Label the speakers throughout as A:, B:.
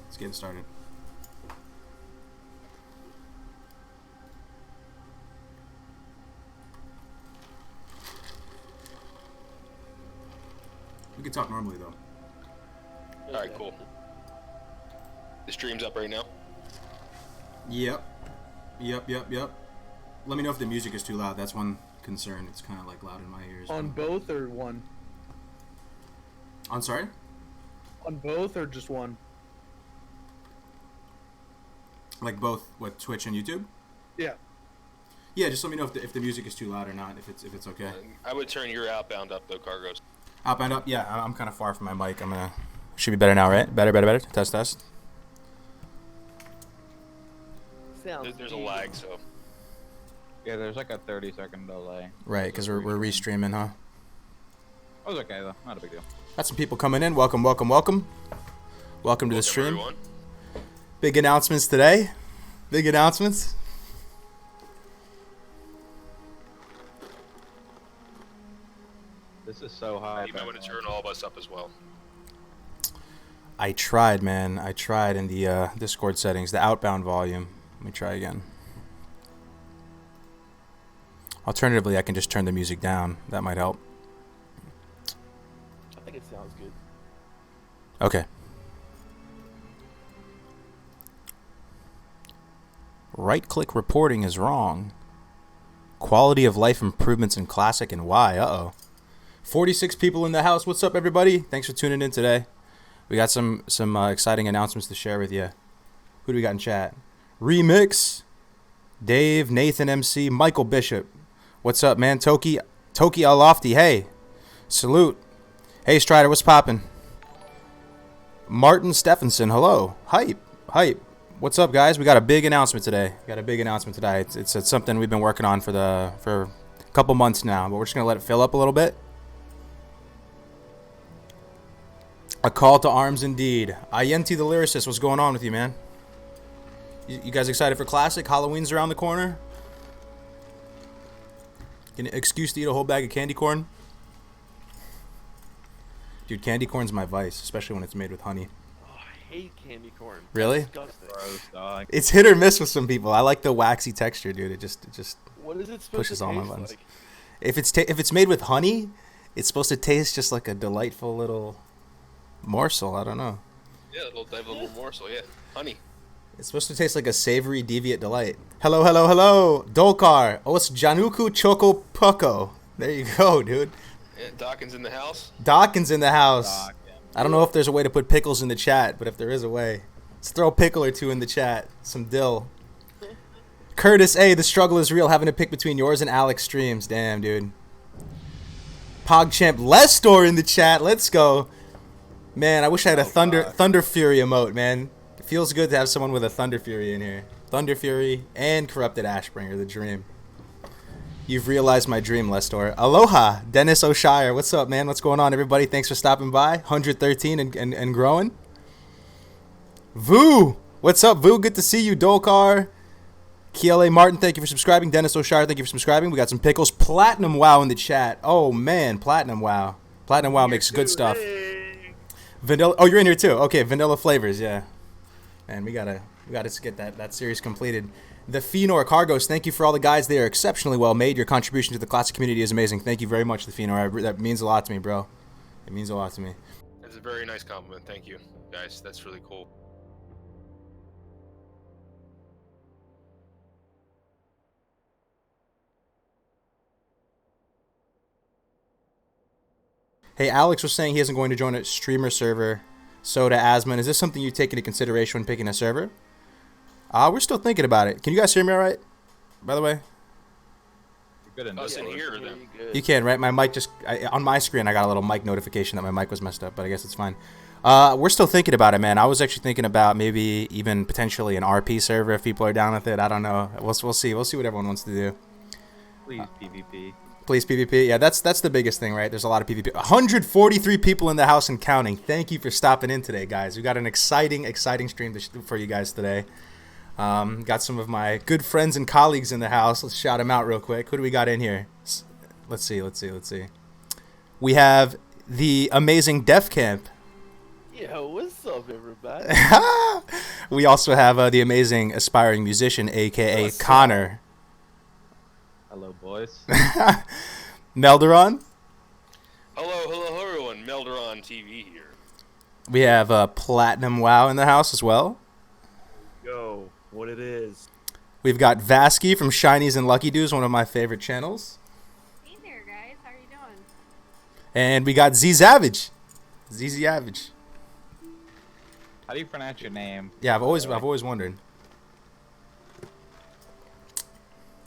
A: Let's get it started. We can talk normally though.
B: Alright, cool. The stream's up right now?
A: Yep. Let me know if the music is too loud. That's one concern. It's kind of like loud in my ears.
C: On both or one?
A: I'm sorry?
C: On both or just one?
A: Like both, what, Twitch and YouTube?
C: Yeah.
A: Yeah, just let me know if the music is too loud or not, if it's okay.
B: I would turn your outbound up though, Cargos.
A: Outbound up? Yeah, I'm kind of far from my mic. Should be better now, right? Better. Test.
B: There's a lag, so.
D: Yeah, there's like a 30-second delay.
A: Right, because we're restreaming, huh?
D: It was okay though, not a big deal.
A: Got some people coming in. Welcome to the stream.
B: Everyone.
A: Big announcements today. Big announcements.
D: This is so high.
B: You might want to turn all of us up as well.
A: I tried, man. I tried in the Discord settings, the outbound volume. Let me try again. Alternatively, I can just turn the music down. That might help.
E: I think it sounds good.
A: Okay. Right-click reporting is wrong. Quality of life improvements in Classic and why? Uh-oh. 46 people in the house. What's up, everybody? Thanks for tuning in today. We got some exciting announcements to share with you. Who do we got in chat? Remix. Dave, Nathan MC, Michael Bishop. What's up, man? Toki Alofty. Hey. Salute. Hey, Strider. What's poppin'? Martin Stephenson. Hello. Hype. What's up, guys? We got a big announcement today. It's something we've been working on for a couple months now, but we're just gonna let it fill up a little bit. A call to arms, indeed. Ayenti the lyricist, what's going on with you, man? You guys excited for Classic? Halloween's around the corner. An excuse to eat a whole bag of candy corn? Dude, candy corn's my vice, especially when it's made with honey.
E: I hate candy corn.
A: Really?
E: Disgusting.
D: Gross, dog.
A: It's hit or miss with some people. I like the waxy texture, dude. It just
E: What is it supposed
A: pushes
E: to
A: all my
E: taste
A: buttons.
E: like?
A: If it's made with honey, it's supposed to taste just like a delightful little morsel. I don't know.
B: Yeah, a little morsel, yeah. Honey.
A: It's supposed to taste like a savory deviant delight. Hello. Dolkar. Os Januku Choco Poco. There you go, dude.
B: Yeah, Dawkins in the house.
A: Dawkins in the house.
D: Dog, yeah.
A: I don't know if there's a way to put pickles in the chat, but if there is a way, let's throw a pickle or two in the chat. Some dill. Curtis A, the struggle is real, having to pick between yours and Alex streams. Damn, dude. PogChamp Lestor in the chat. Let's go. Man, I wish I had a Thunder Fury emote, man. It feels good to have someone with a Thunder Fury in here. Thunder Fury and Corrupted Ashbringer, the dream. You've realized my dream, Lestor. Aloha, Dennis O'Shire. What's up, man? What's going on, everybody? Thanks for stopping by. 113 and growing. Vu. What's up, Vu? Good to see you, Dolkar. KLA Martin, thank you for subscribing. Dennis O'Shire, thank you for subscribing. We got some pickles. Platinum Wow in the chat. Oh, man. Platinum Wow. Platinum Wow makes good stuff. Vanilla. Oh, you're in here, too. Okay, vanilla flavors, yeah. Man, we gotta get that series completed. The Fenor Cargos, thank you for all the guides. They are exceptionally well made. Your contribution to the Classic community is amazing. Thank you very much, the Fenor. That means a lot to me, bro. It means a lot to me.
B: That's a very nice compliment. Thank you, guys. That's really cool.
A: Hey, Alex was saying he isn't going to join a streamer server. Soda Asman, is this something you take into consideration when picking a server? We're still thinking about it. Can you guys hear me all right? By the way,
D: You're good in
B: Us
D: this.
B: in here, then.
A: you can, right? My mic on my screen, I got a little mic notification that my mic was messed up, but I guess it's fine. We're still thinking about it, man. I was actually thinking about maybe even potentially an RP server if people are down with it. I don't know. We'll see. We'll see what everyone wants to do.
D: Please, PvP.
A: Please, PvP. Yeah, that's the biggest thing, right? There's a lot of PvP. 143 people in the house and counting. Thank you for stopping in today, guys. We got an exciting stream for you guys today. Got some of my good friends and colleagues in the house. Let's shout them out real quick. Who do we got in here? Let's see. We have the amazing Def Camp.
E: Yo, what's up, everybody?
A: We also have the amazing aspiring musician, aka Connor.
D: Hello, boys.
A: Melderon.
B: Hello, everyone. Melderon TV here.
A: We have Platinum WoW in the house as well.
E: Yo, what it is?
A: We've got Vasky from Shinies and Lucky Doos, one of my favorite channels.
F: Hey there, guys. How are you doing?
A: And we got Z Savage. ZZ Savage.
D: How do you pronounce your name?
A: Yeah, I've always wondered.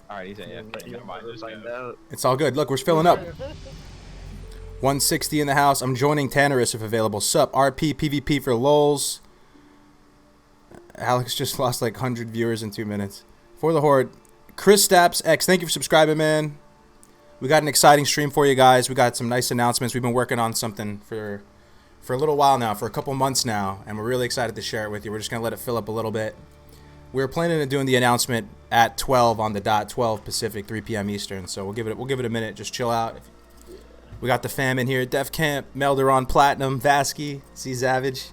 D: Alright, he's AFK. Never mind. Just
E: Find
D: go.
E: out.
A: It's all good. Look, we're filling up. 160 in the house. I'm joining Tannerus if available. Sup, RP, PvP for lols. Alex just lost like 100 viewers in 2 minutes. For the Horde. Chris Staps X, thank you for subscribing, man. We got an exciting stream for you guys. We got some nice announcements. We've been working on something for a little while now, for a couple months now, and we're really excited to share it with you. We're just going to let it fill up a little bit. We were planning on doing the announcement at 12 on the dot, 12 Pacific, 3 p.m. Eastern, so we'll give it a minute. Just chill out. We got the fam in here. Def Camp, Melderon, Platinum, Vasky, C Savage.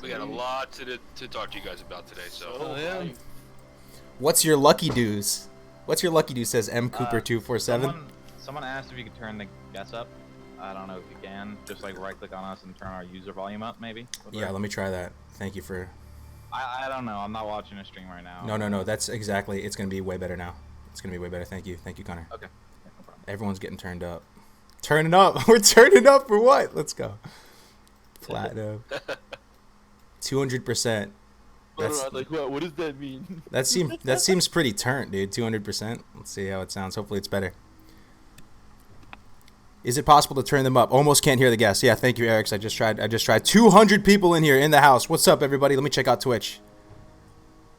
B: We got a lot to talk to you guys about today. So
E: Oh, yeah.
A: What's your lucky dues? What's your lucky due, says M Cooper 247.
D: Someone asked if you could turn the guess up. I don't know if you can. Just like right click on us and turn our user volume up, maybe.
A: Yeah, let me try that. Thank you for...
D: I don't know. I'm not watching a stream right now.
A: No. That's exactly... It's going to be way better now. It's going to be way better. Thank you, Connor.
D: Okay. Yeah, no problem.
A: Everyone's getting turned up. Turning up. We're turning up for what? Let's go. Platinum. 200%. That's,
E: Like, what does that mean?
A: that seems pretty turnt, dude. 200%. Let's see how it sounds. Hopefully it's better. Is it possible to turn them up? Almost can't hear the guests. Yeah, thank you, Eric. I just tried. 200 people in here in the house. What's up, everybody? Let me check out Twitch.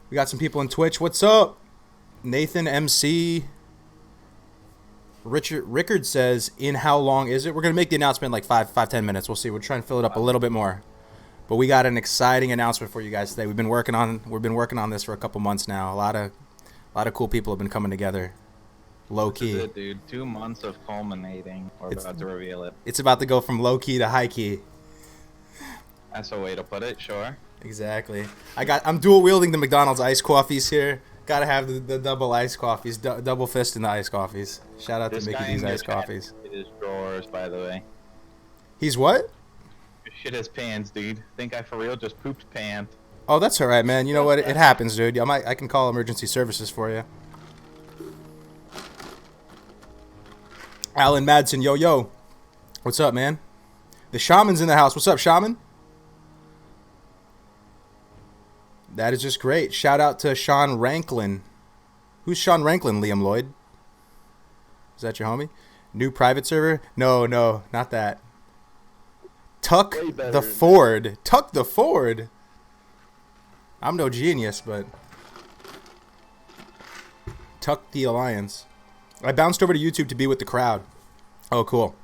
A: We got some people in Twitch. What's up? Nathan MC. Rickard says, in how long is it? We're going to make the announcement in like 5-10 minutes. We'll see. We're trying to fill it up a little bit more. But we got an exciting announcement for you guys today. We've been working on this for a couple months now. A lot of cool people have been coming together. Low
D: This is
A: key.
D: it, dude. 2 months of culminating. We're about to reveal it.
A: It's about to go from low key to high key.
D: That's a way to put it, sure.
A: Exactly. I'm dual wielding the McDonald's iced coffees here. Gotta have the double iced coffees, double fist in the iced coffees. Shout out
D: This
A: to Mickey
D: guy
A: D's
D: in your
A: iced
D: chat
A: coffees.
D: His drawers, by the way.
A: He's what?
D: Shit his pants, dude. Think I for real just pooped pants.
A: Oh, that's all right, man. You know what? It happens, dude. I can call emergency services for you. Alan Madsen, yo. What's up, man? The Shaman's in the house. What's up, Shaman? That is just great. Shout out to Sean Ranklin. Who's Sean Ranklin, Liam Lloyd? Is that your homie? New private server? No, not that. Tuck
E: Way better
A: the
E: than
A: Ford. Tuck the Ford. I'm no genius, but... Tuck the Alliance. I bounced over to YouTube to be with the crowd. Oh, cool.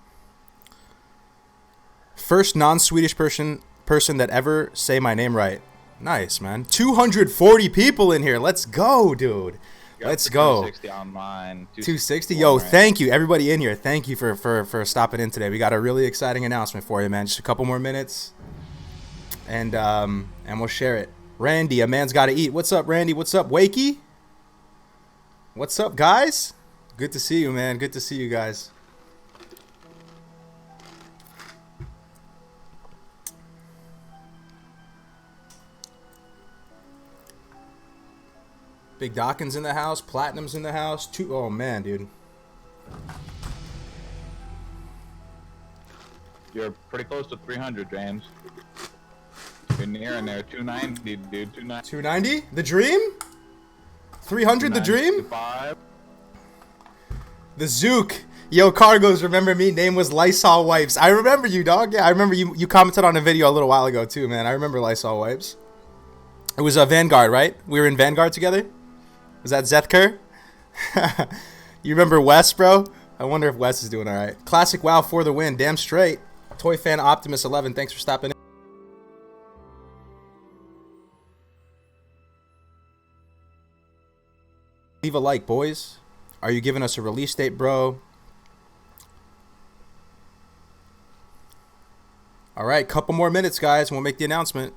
A: First non-Swedish person that ever say my name right. Nice, man. 240 people in here. Let's go, dude. Let's go.
D: 260 online.
A: 260. Yo, thank you, everybody in here. Thank you for stopping in today. We got a really exciting announcement for you, man. Just a couple more minutes, and we'll share it. Randy, a man's got to eat. What's up, Randy? What's up, Wakey? What's up, guys? Good to see you, man. Good to see you guys. Big Dawkins in the house. Platinum's in the house. Oh, man, dude.
D: You're pretty close to 300, James. You're near in there. 290, dude. 290.
A: 290? The dream? 300 the dream?
D: 295.
A: The Zook. Yo, Cargos, remember me? Name was Lysol Wipes. I remember you, dog. Yeah, I remember you commented on a video a little while ago, too, man. I remember Lysol Wipes. It was Vanguard, right? We were in Vanguard together? Was that Zethker? You remember Wes, bro? I wonder if Wes is doing all right. Classic WoW for the win. Damn straight. Toy Fan Optimus 11, thanks for stopping in. Leave a like, boys. Are you giving us a release date, bro? All right, couple more minutes, guys, and we'll make the announcement.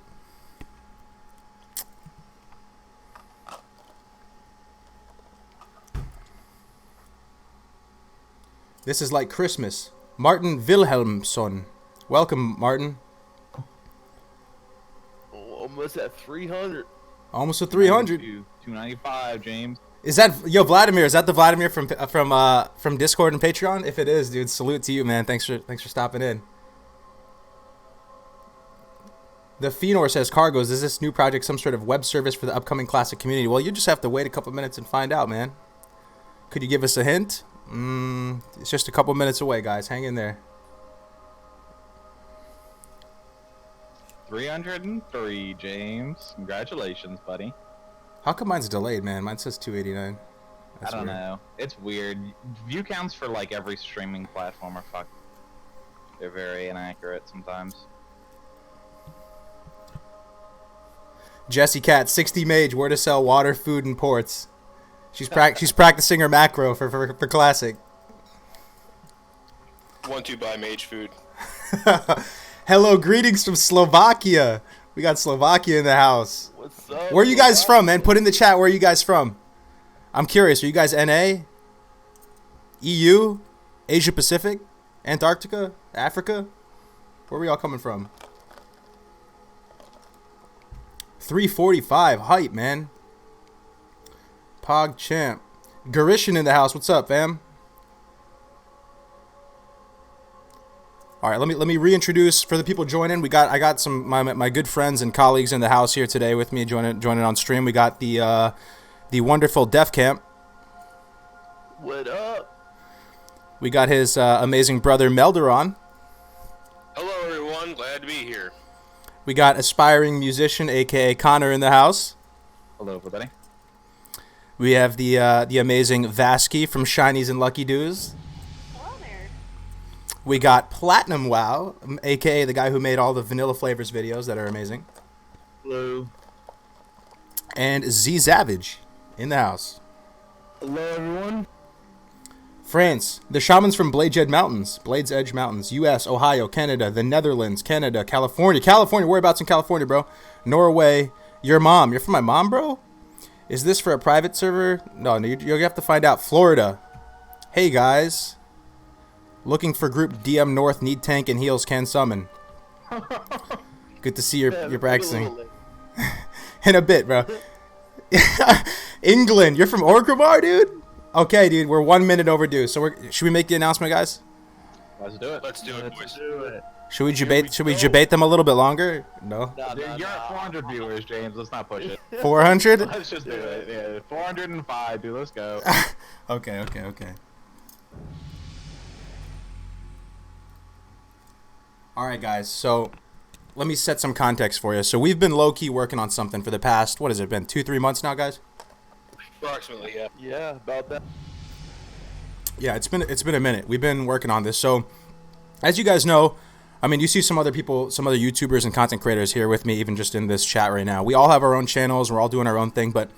A: This is like Christmas. Martin Wilhelmsson. Welcome, Martin.
E: Almost at 300.
A: Almost a 300.
D: 295, James.
A: Is that Vladimir? Is that the Vladimir from Discord and Patreon? If it is, dude, salute to you, man. Thanks for stopping in. The Fenor says, Cargos, is this new project some sort of web service for the upcoming Classic community? Well, you just have to wait a couple minutes and find out, man. Could you give us a hint? It's just a couple minutes away, guys. Hang in there.
D: 303, James. Congratulations, buddy.
A: How come mine's delayed, man? Mine says 289. That's
D: I don't
A: weird.
D: know. It's weird. View counts for like every streaming platform are fucked. They're very inaccurate sometimes.
A: Jesse Cat, 60 Mage, where to sell water, food, and ports. She's practicing her macro for Classic.
B: 1-2 buy mage food.
A: Hello, greetings from Slovakia. We got Slovakia in the house.
E: What's up?
A: Where are you guys from, man? Put in the chat, where are you guys from? I'm curious. Are you guys NA? EU? Asia Pacific? Antarctica? Africa? Where are we all coming from? 345. Hype, man. Pog Champ. Garishan in the house. What's up, fam? All right, let me reintroduce for the people joining. I got some my good friends and colleagues in the house here today with me joining on stream. We got the wonderful Def Camp.
E: What up?
A: We got his amazing brother Melderon.
B: Hello, everyone. Glad to be here.
A: We got aspiring musician, aka Connor, in the house.
D: Hello, everybody.
A: We have the amazing Vasky from Shinies and Lucky Doos.
F: Hello there.
A: We got Platinum Wow, aka the guy who made all the Vanilla Flavors videos that are amazing.
E: Hello.
A: And Z Savage in the house.
C: Hello, everyone.
A: France, the shamans from Blades Edge Mountains, U.S., Ohio, Canada, the Netherlands, Canada, California, whereabouts in California, bro? Norway, your mom. You're from my mom, bro? Is this for a private server? No, you'll have to find out. Florida. Hey, guys. Looking for group DM North, need tank and heals, can summon. Good to see you're practicing. In a bit, bro. England, you're from Orgrimmar, dude? Okay, dude, we're 1 minute overdue. So should we make the announcement, guys?
D: Let's do it.
B: Let's do it, boys.
E: Let's do it.
A: Should we debate them a little bit longer? No.
D: You're at 400 viewers, James. Let's not push it.
A: 400?
D: Let's just do it. Yeah, 405, dude. Let's go.
A: Okay. All right, guys. So let me set some context for you. So we've been low-key working on something for the past, what has it been, 2-3 months now, guys?
B: Approximately, yeah.
E: Yeah, about that.
A: Yeah, it's been a minute. We've been working on this. So as you guys know, I mean, you see some other people, some other YouTubers and content creators here with me, even just in this chat right now. We all have our own channels. We're all doing our own thing, but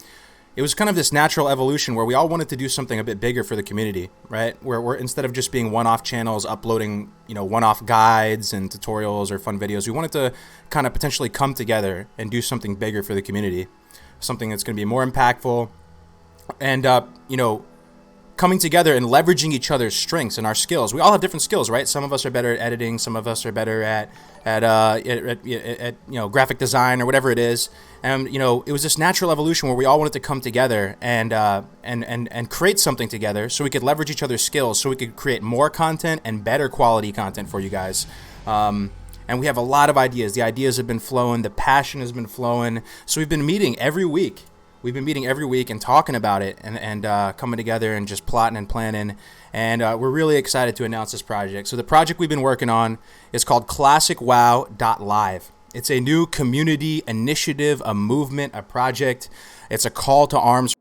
A: it was kind of this natural evolution where we all wanted to do something a bit bigger for the community, right? Where we're, instead of just being one-off channels uploading, one-off guides and tutorials or fun videos, we wanted to kind of potentially come together and do something bigger for the community, something that's going to be more impactful, and coming together and leveraging each other's strengths and our skills. We all have different skills, right? Some of us are better at editing, some of us are better at graphic design or whatever it is. And it was this natural evolution where we all wanted to come together and create something together so we could leverage each other's skills, so we could create more content and better quality content for you guys. And we have a lot of ideas. The ideas have been flowing, the passion has been flowing. So we've been meeting every week. And talking about it and coming together and just plotting and planning. And we're really excited to announce this project. So the project we've been working on is called Classicwow.live. It's a new community initiative, a movement, a project. It's a call to arms.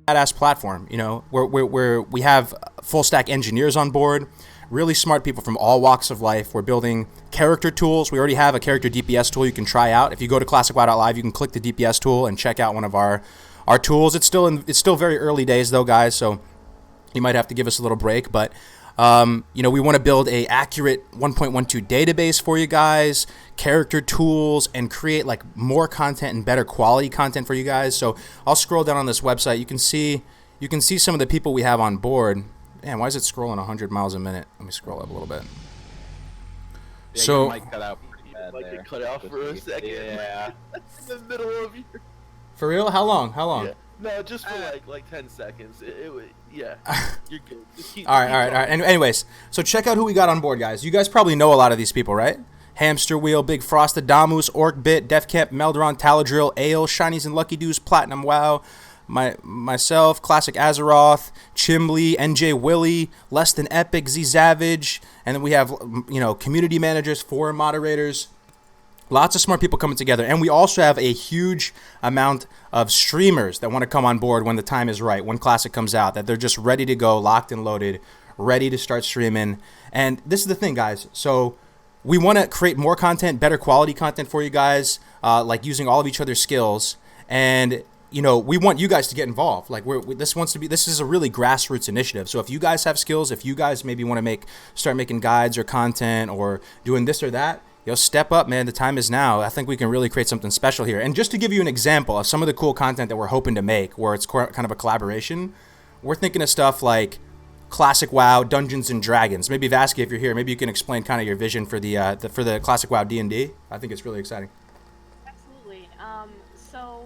A: Badass platform, where we have full stack engineers on board. Really smart people from all walks of life. We're building character tools. We already have a character DPS tool you can try out. If you go to Classicwow.live, you can click the DPS tool and check out one of our tools. It's still very early days though, guys, so you might have to give us a little break. But We want to build a accurate 1.12 database for you guys, character tools, and create like more content and better quality content for you guys. So I'll scroll down on this website. You can see some of the people we have on board. Man, why is it scrolling 100 miles a minute? Let me scroll up a little bit.
D: Yeah,
A: So
D: your mic cut out pretty bad
E: Like
D: there.
E: it cut out for a second.
D: Yeah.
E: In the middle of your.
A: for real, how long?
E: Yeah. No, just for like 10 seconds. Yeah. You're good. Just keep,
A: All right.
E: keep going.
A: And anyways, so check out who we got on board, guys. You guys probably know a lot of these people, right? Hamster Wheel, Big Frost, Adamus, Orc Bit, Def Camp, Melderon, Taladrill, Ale, Shinies and Lucky Doos, Platinum WoW, myself, Classic Azeroth, Chimley, NJ Willie, Less Than Epic, Z Savage, and then we have community managers, forum moderators. Lots of smart people coming together. And we also have a huge amount of streamers that want to come on board when the time is right, when Classic comes out, that they're just ready to go, locked and loaded, ready to start streaming. And this is the thing, guys. So we want to create more content, better quality content for you guys, like using all of each other's skills. And, we want you guys to get involved. Like this is a really grassroots initiative. So if you guys have skills, if you guys maybe want to start making guides or content or doing this or that, step up, man. The time is now. I think we can really create something special here. And just to give you an example of some of the cool content that we're hoping to make, where it's kind of a collaboration, we're thinking of stuff like Classic WoW, Dungeons and Dragons. Maybe Vasky, if you're here, maybe you can explain kind of your vision for the Classic WoW D&D. I think it's really exciting.
F: Absolutely. So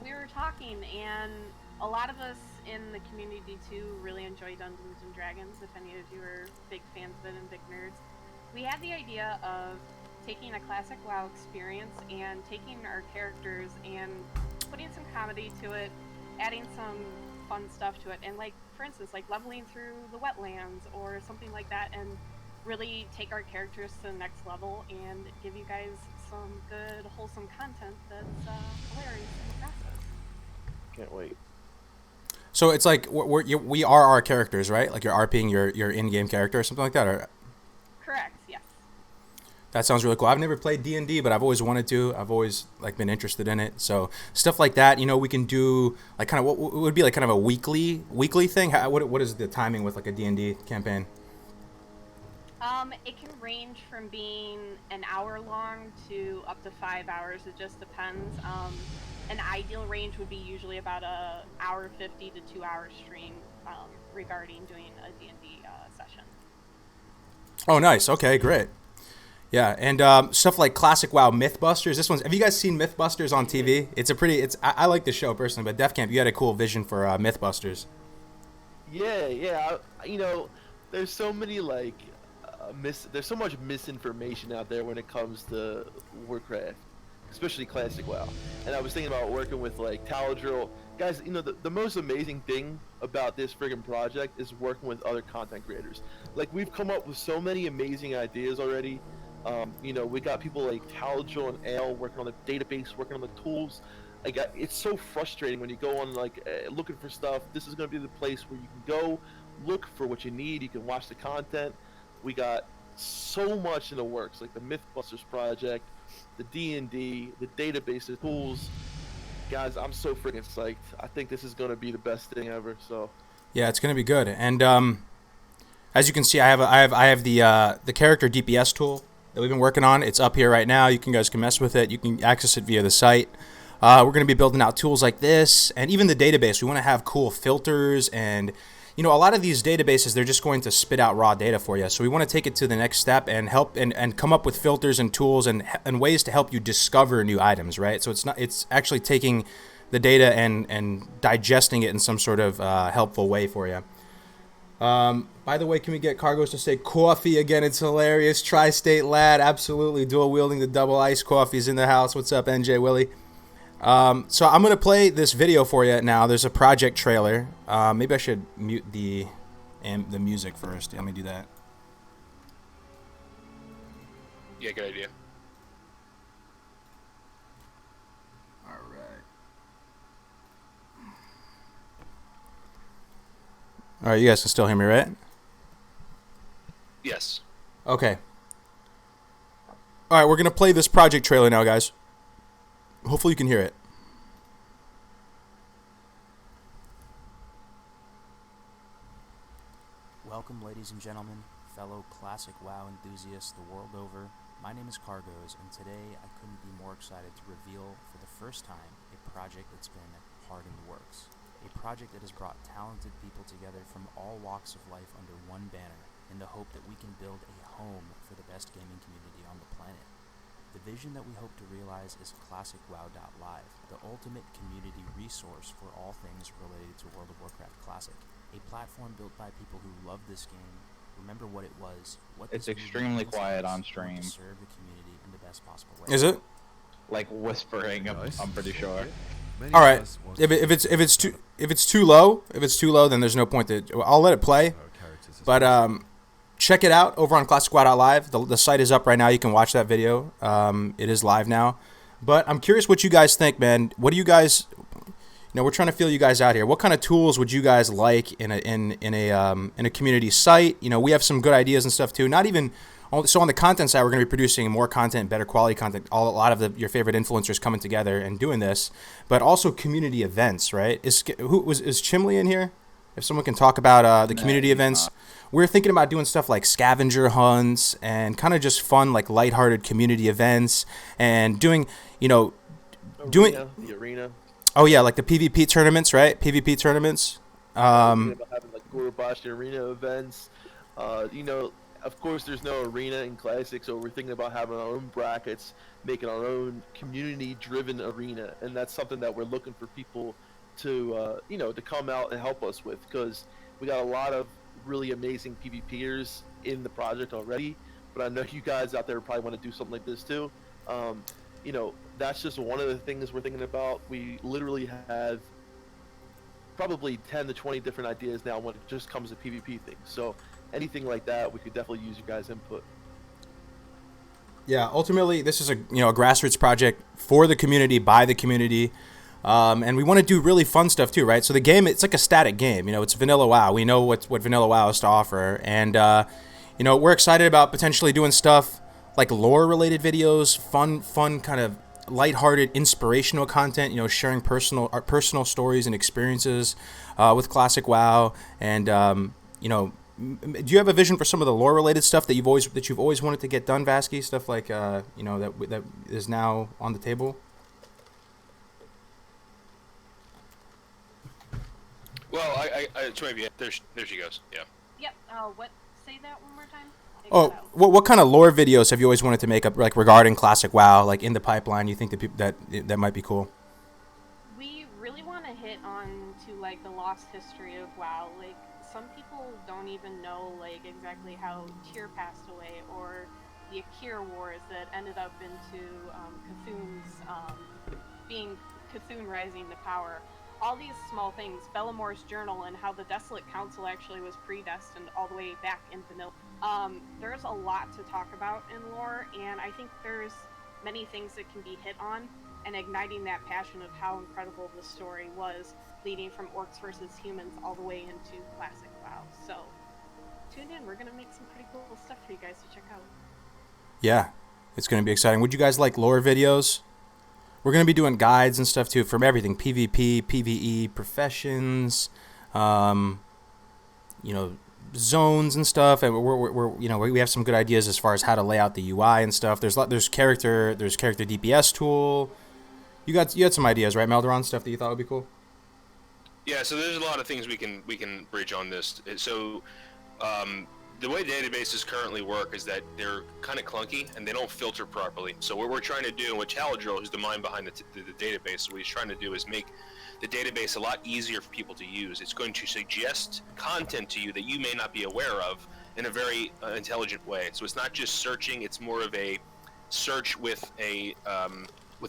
F: we were talking, and a lot of us in the community too really enjoy Dungeons and Dragons. If any of you are big fans of it and big nerds, we had the idea of taking a Classic WoW experience and taking our characters and putting some comedy to it, adding some fun stuff to it, and like, for instance, like leveling through the wetlands or something like that, and really take our characters to the next level and give you guys some good, wholesome content that's hilarious in the process.
E: Can't wait.
A: So it's like we are our characters, right? Like you're RPing your in-game character or something like that, or?
F: Correct, yes.
A: That sounds really cool. I've never played D&D, but I've always wanted to. I've always been interested in it. So stuff like that, we can do like kind of what would be like kind of a weekly thing. What is the timing with like a D&D campaign?
F: It can range from being an hour long to up to 5 hours. It just depends. An ideal range would be usually about a hour 50 to 2 hour stream regarding doing a D&D session.
A: Oh, nice. Okay, great. Yeah, and stuff like Classic WoW Mythbusters. Have you guys seen Mythbusters on TV? I like the show personally, but Def Camp, you had a cool vision for Mythbusters.
E: Yeah. There's so many there's so much misinformation out there when it comes to Warcraft, especially Classic WoW. And I was thinking about working with like Taladrill. Guys, the most amazing thing about this friggin' project is working with other content creators. Like, we've come up with so many amazing ideas already. We got people like Taladrill and Ale working on the database, working on the tools. It's so frustrating when you go on looking for stuff. This is going to be the place where you can go look for what you need. You can watch the content. We got so much in the works, like the Mythbusters project, the D&D, the database, the tools. Guys, I'm so freaking psyched. I think this is going to be the best thing ever. So
A: yeah, it's going to be good. And as you can see, I have the character DPS tool that we've been working on. It's up here right now. You guys can mess with it. You can access it via the site. We're going to be building out tools like this, and even the database. We want to have cool filters, and a lot of these databases, they're just going to spit out raw data for you. So we want to take it to the next step and help and come up with filters and tools and ways to help you discover new items, right? So it's actually taking the data and digesting it in some sort of helpful way for you. By the way, can we get Cargos to say coffee again? It's hilarious. Tri-State lad, absolutely. Dual wielding the double ice coffees in the house. What's up, NJ Willie? So I'm gonna play this video for you now. There's a project trailer. Maybe I should mute the music first. Let me do that.
B: Yeah, good idea.
A: All right. All right, you guys can still hear me, right?
B: Yes.
A: Okay. All right, we're gonna play this project trailer now, guys. Hopefully you can hear it.
G: Welcome, ladies and gentlemen, fellow classic WoW enthusiasts the world over. My name is Cargos, and today I couldn't be more excited to reveal for the first time a project that's been hard in the works. A project that has brought talented people together from all walks of life under one banner in the hope that we can build a home for the best gaming community on the planet. The vision that we hope to realize is Classicwow.live, the ultimate community resource for all things related to World of Warcraft Classic. A platform built by people who love this game, remember what it was, what
D: It's
G: this movie
D: extremely
G: means to
D: quiet
G: us,
D: on
G: and want
D: stream.
G: to serve the community in the best possible way.
A: Is it?
D: Like whispering, I'm pretty sure.
A: All right. If it's too low, then there's no point to. I'll let it play. But check it out over on Classicwow.live. The site is up right now. You can watch that video. It is live now. But I'm curious what you guys think, man. What do you guys? We're trying to feel you guys out here. What kind of tools would you guys like in a community site? We have some good ideas and stuff too. Not even so on the content side, we're going to be producing more content, better quality content. A lot of your favorite influencers coming together and doing this, but also community events, right? Is Chimley in here? If someone can talk about the community events, we're thinking about doing stuff like scavenger hunts and kind of just fun, like lighthearted community events and doing.
E: The arena.
A: Oh yeah, like the PvP tournaments, right? PvP tournaments.
E: Having like Gorobashi arena events. Of course, there's no arena in Classic, so we're thinking about having our own brackets, making our own community-driven arena, and that's something that we're looking for people to, to come out and help us with, because we got a lot of really amazing PvPers in the project already. But I know you guys out there probably want to do something like this too. That's just one of the things we're thinking about. We literally have probably 10 to 20 different ideas now when it just comes to PvP things. So anything like that, we could definitely use you guys' input.
A: Yeah, ultimately, this is a grassroots project for the community, by the community, and we want to do really fun stuff too, right? So the game, it's like a static game. It's vanilla WoW. We know what vanilla WoW has to offer, and we're excited about potentially doing stuff like lore-related videos, fun kind of lighthearted, inspirational content. Sharing personal stories and experiences with Classic WoW, and do you have a vision for some of the lore-related stuff that you've always wanted to get done, Vasky? Stuff like that is now on the table.
B: Well, maybe there she goes. Yeah.
F: Yep. Say that one more time.
A: Oh, what kind of lore videos have you always wanted to make up, like regarding Classic WoW, like in the pipeline? You think that might be cool?
F: We really want to hit on to like the lost history of WoW. Like some people don't even know like exactly how Tyr passed away, or the Akir Wars that ended up into Cthulhu rising to power. All these small things, Bellamore's journal, and how the Desolate Council actually was predestined all the way back in vanilla. There's a lot to talk about in lore, and I think there's many things that can be hit on, and igniting that passion of how incredible the story was, leading from orcs versus humans all the way into Classic WoW. So, tune in. We're going to make some pretty cool stuff for you guys to check out. Yeah,
A: it's going to be exciting. Would you guys like lore videos? We're going to be doing guides and stuff too, from everything: PvP, PvE, professions, zones and stuff. And we have some good ideas as far as how to lay out the UI and stuff. There's character DPS tool. You had some ideas, right, Melderon? Stuff that you thought would be cool.
B: Yeah, so there's a lot of things we can bridge on this. So, the way databases currently work is that they're kind of clunky and they don't filter properly. So what we're trying to do, and what Taladrill, who's the mind behind the database, what he's trying to do is make the database a lot easier for people to use. It's going to suggest content to you that you may not be aware of in a very intelligent way. So it's not just searching; it's more of a search with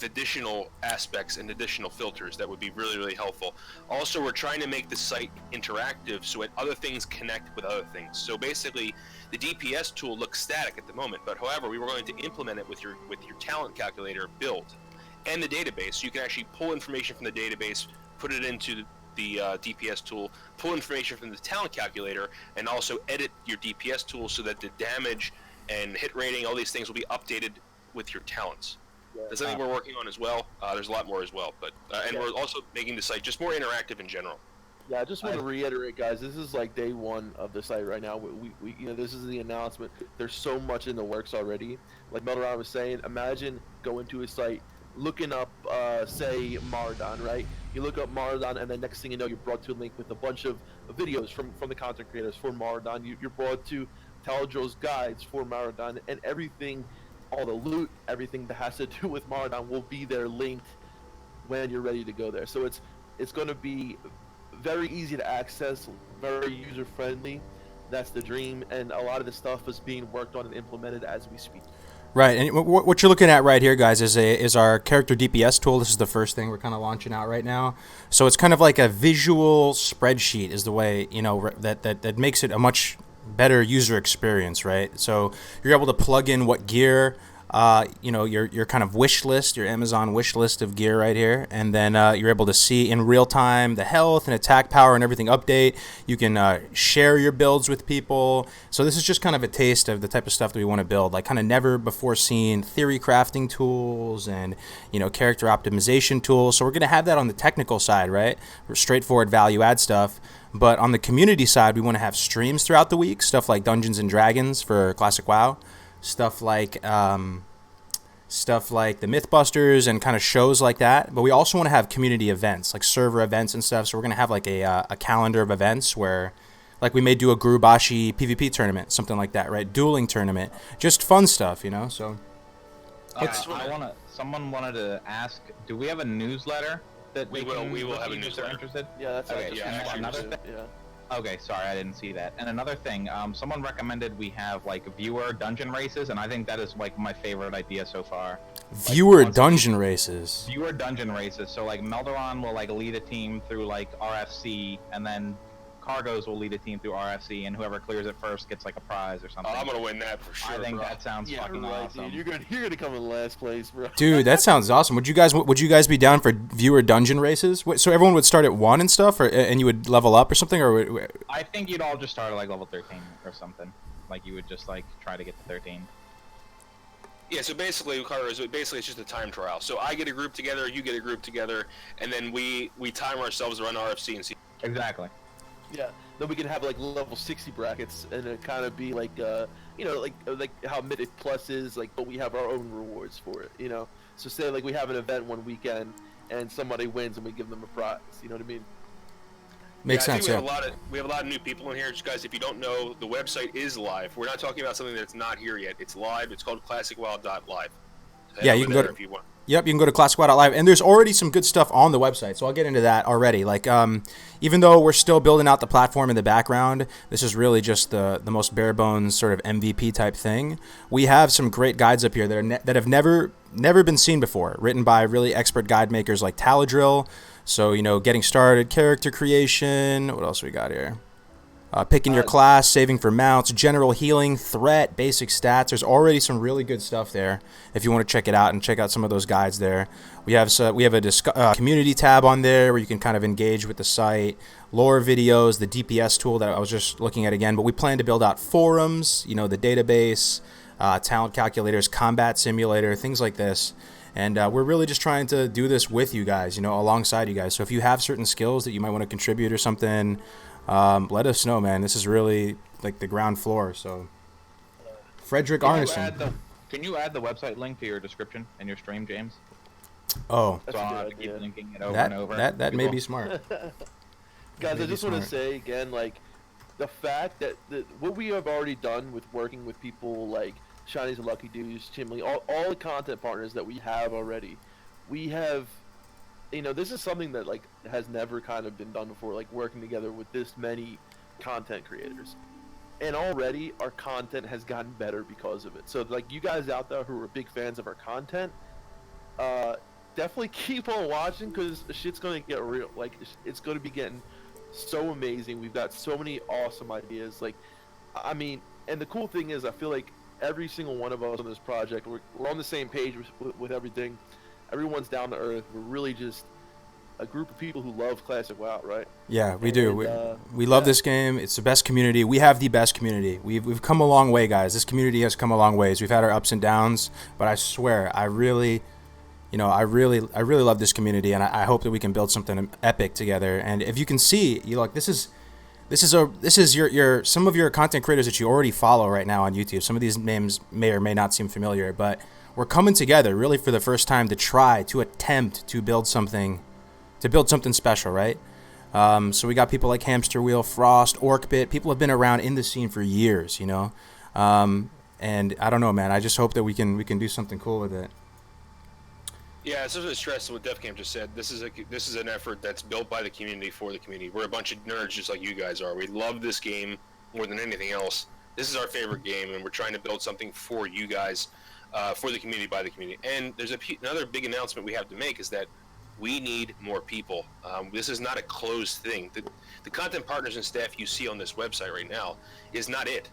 B: additional aspects and additional filters that would be really, really helpful. Also, we're trying to make the site interactive so that other things connect with other things. So basically, the DPS tool looks static at the moment, but however, we were going to implement it with your talent calculator built and the database. So you can actually pull information from the database, put it into the DPS tool, pull information from the talent calculator, and also edit your DPS tool so that the damage and hit rating, all these things will be updated with your talents. That's something we're working on as well. There's a lot more as well, but and we're also making the site just more interactive in general.
E: Yeah, I just want to reiterate, guys. This is like day one of the site right now. This is the announcement. There's so much in the works already. Like Meldoron was saying, imagine going to a site, looking up, say Marathon, right? You look up Marathon, and then next thing you know, you're brought to a link with a bunch of videos from the content creators for Marathon. You're brought to Taladro's guides for Marathon, and everything, all the loot, everything that has to do with Marathon will be there linked when you're ready to go there. So it's going to be very easy to access, very user friendly. That's the dream, and a lot of the stuff is being worked on and implemented as we speak.
A: Right, and what you're looking at right here, guys, is our character DPS tool. This is the first thing we're kind of launching out right now. So it's kind of like a visual spreadsheet, is the way that makes it a much better user experience, right? So you're able to plug in what gear. Your kind of wish list, your Amazon wish list of gear right here, and then you're able to see in real time the health and attack power and everything update. You can share your builds with people. So this is just kind of a taste of the type of stuff that we want to build, like kind of never before seen theory crafting tools and character optimization tools. So we're gonna have that on the technical side, right? Straightforward value add stuff. But on the community side, we want to have streams throughout the week, stuff like Dungeons and Dragons for Classic WoW. Stuff like the Mythbusters and kind of shows like that. But we also want to have community events, like server events and stuff. So we're going to have like a calendar of events where, like, we may do a Gurubashi PvP tournament, something like that, right? Dueling tournament. Just fun stuff, So
D: someone wanted to ask, do we have a newsletter that
B: we will have a newsletter.
D: Interested?
E: Yeah, that's
D: okay.
E: actually
D: Yeah, another thing.
E: Yeah.
D: Okay, sorry, I didn't see that. And another thing, someone recommended we have like viewer dungeon races, and I think that is like my favorite idea so far.
A: Viewer dungeon races.
D: Viewer dungeon races. So like Meldoron will like lead a team through like RFC, and then Cargos will lead a team through RFC, and whoever clears it first gets like a prize or something.
B: Oh, I'm gonna win that for sure.
D: I think
B: bro.
D: that sounds fucking awesome.
E: Dude. You're gonna come in last place, bro.
A: Dude, that sounds awesome. Would you guys be down for viewer dungeon races? So everyone would start at 1 and stuff, and you would level up or something, or?
D: I think you'd all just start at like level 13 or something. Like you would just like try to get to 13.
B: Yeah, so basically, Carter, it's just a time trial. So I get a group together, you get a group together, and then we time ourselves to run RFC and see.
D: Exactly.
E: Yeah. Then we can have like level 60 brackets, and it kind of be like, like how Mythic Plus is, like, but we have our own rewards for it, So say like we have an event one weekend, and somebody wins, and we give them a prize. You know what I mean?
A: Makes sense.
B: We have a lot of new people in here. Just guys, if you don't know, the website is live. We're not talking about something that's not here yet. It's live. It's called Classicwow.live. So
A: yeah, you can go
B: there if you want.
A: Yep, you can go to Classicwow.live, and there's already some good stuff on the website, so I'll get into that already. Like, even though we're still building out the platform in the background, this is really just the most bare bones sort of MVP type thing. We have some great guides up here that have never been seen before, written by really expert guide makers like Taladrill. So, getting started, character creation. What else we got here? Picking your class, saving for mounts, general healing, threat, basic stats. There's already some really good stuff there if you want to check it out and check out some of those guides there. We have a community tab on there where you can kind of engage with the site, lore videos, the DPS tool that I was just looking at again. But we plan to build out forums, the database, talent calculators, combat simulator, things like this. And we're really just trying to do this with you guys, alongside you guys. So if you have certain skills that you might want to contribute or something, let us know, man. This is really like the ground floor. So, Frederick Arneson.
D: Can you add the website link to your description in your stream, James?
A: Oh,
D: so I have to keep linking it over and over.
A: That may be smart.
E: Guys, I just want to say again, like, the fact that what we have already done with working with people like Shinies and Lucky Dudes, Chimley, all the content partners that we have already, we have. This is something that like has never kind of been done before, like working together with this many content creators. And already our content has gotten better because of it. So like you guys out there who are big fans of our content, definitely keep on watching because shit's going to get real. Like it's going to be getting so amazing. We've got so many awesome ideas. Like, I mean, and the cool thing is I feel like every single one of us on this project, we're on the same page with everything. Everyone's down to earth. We're really just a group of people who love Classic WoW, right?
A: Yeah, we do. We love this game. It's the best community. We have the best community. We've come a long way, guys. This community has come a long ways. We've had our ups and downs, but I swear, I really you know, I really love this community, and I hope that we can build something epic together. And if you can see, you like this is your some of your content creators that you already follow right now on YouTube. Some of these names may or may not seem familiar, but we're coming together really for the first time to attempt to build something special, right? So we got people like Hamster Wheel, Frost, Orcbit. People have been around in the scene for years, you know. And I don't know, man. I just hope that we can do something cool with it.
B: Yeah, it's just stress what DevCamp just said. This is an effort that's built by the community for the community. We're a bunch of nerds just like you guys are. We love this game more than anything else. This is our favorite game, and we're trying to build something for you guys, for the community, by the community. And there's another big announcement we have to make is that we need more people. This is not a closed thing. The content partners and staff you see on this website right now is not it.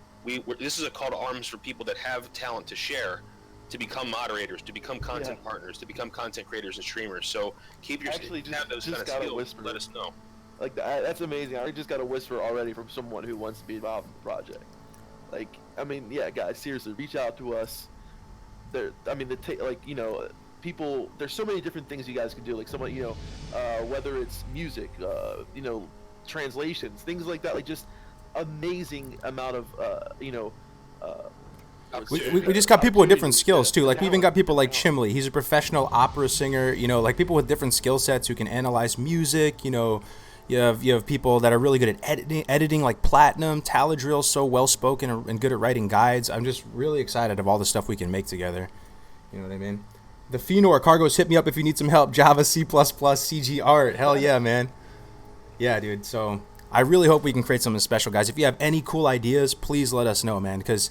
B: This is a call to arms for people that have talent to share, to become moderators, to become content partners, to become content creators and streamers. So keep your have those kind of skills. Let us know.
E: Like that's amazing. I just got a whisper already from someone who wants to be involved in the project. Like, I mean, yeah, guys, seriously, reach out to us. People. There's so many different things you guys can do. Like, whether it's music, translations, things like that. Like, just amazing amount of,
A: We just got people with different skills too. Like we even got people like Chimley. He's a professional opera singer. You know, like people with different skill sets who can analyze music. You know, you have people that are really good at editing like Platinum. Taladrill's so well spoken and good at writing guides. I'm just really excited of all the stuff we can make together. You know what I mean? The Fenor Cargos, hit me up if you need some help. Java, C++, CG art. Hell yeah, man. Yeah, dude. So I really hope we can create something special, guys. If you have any cool ideas, please let us know, man. Because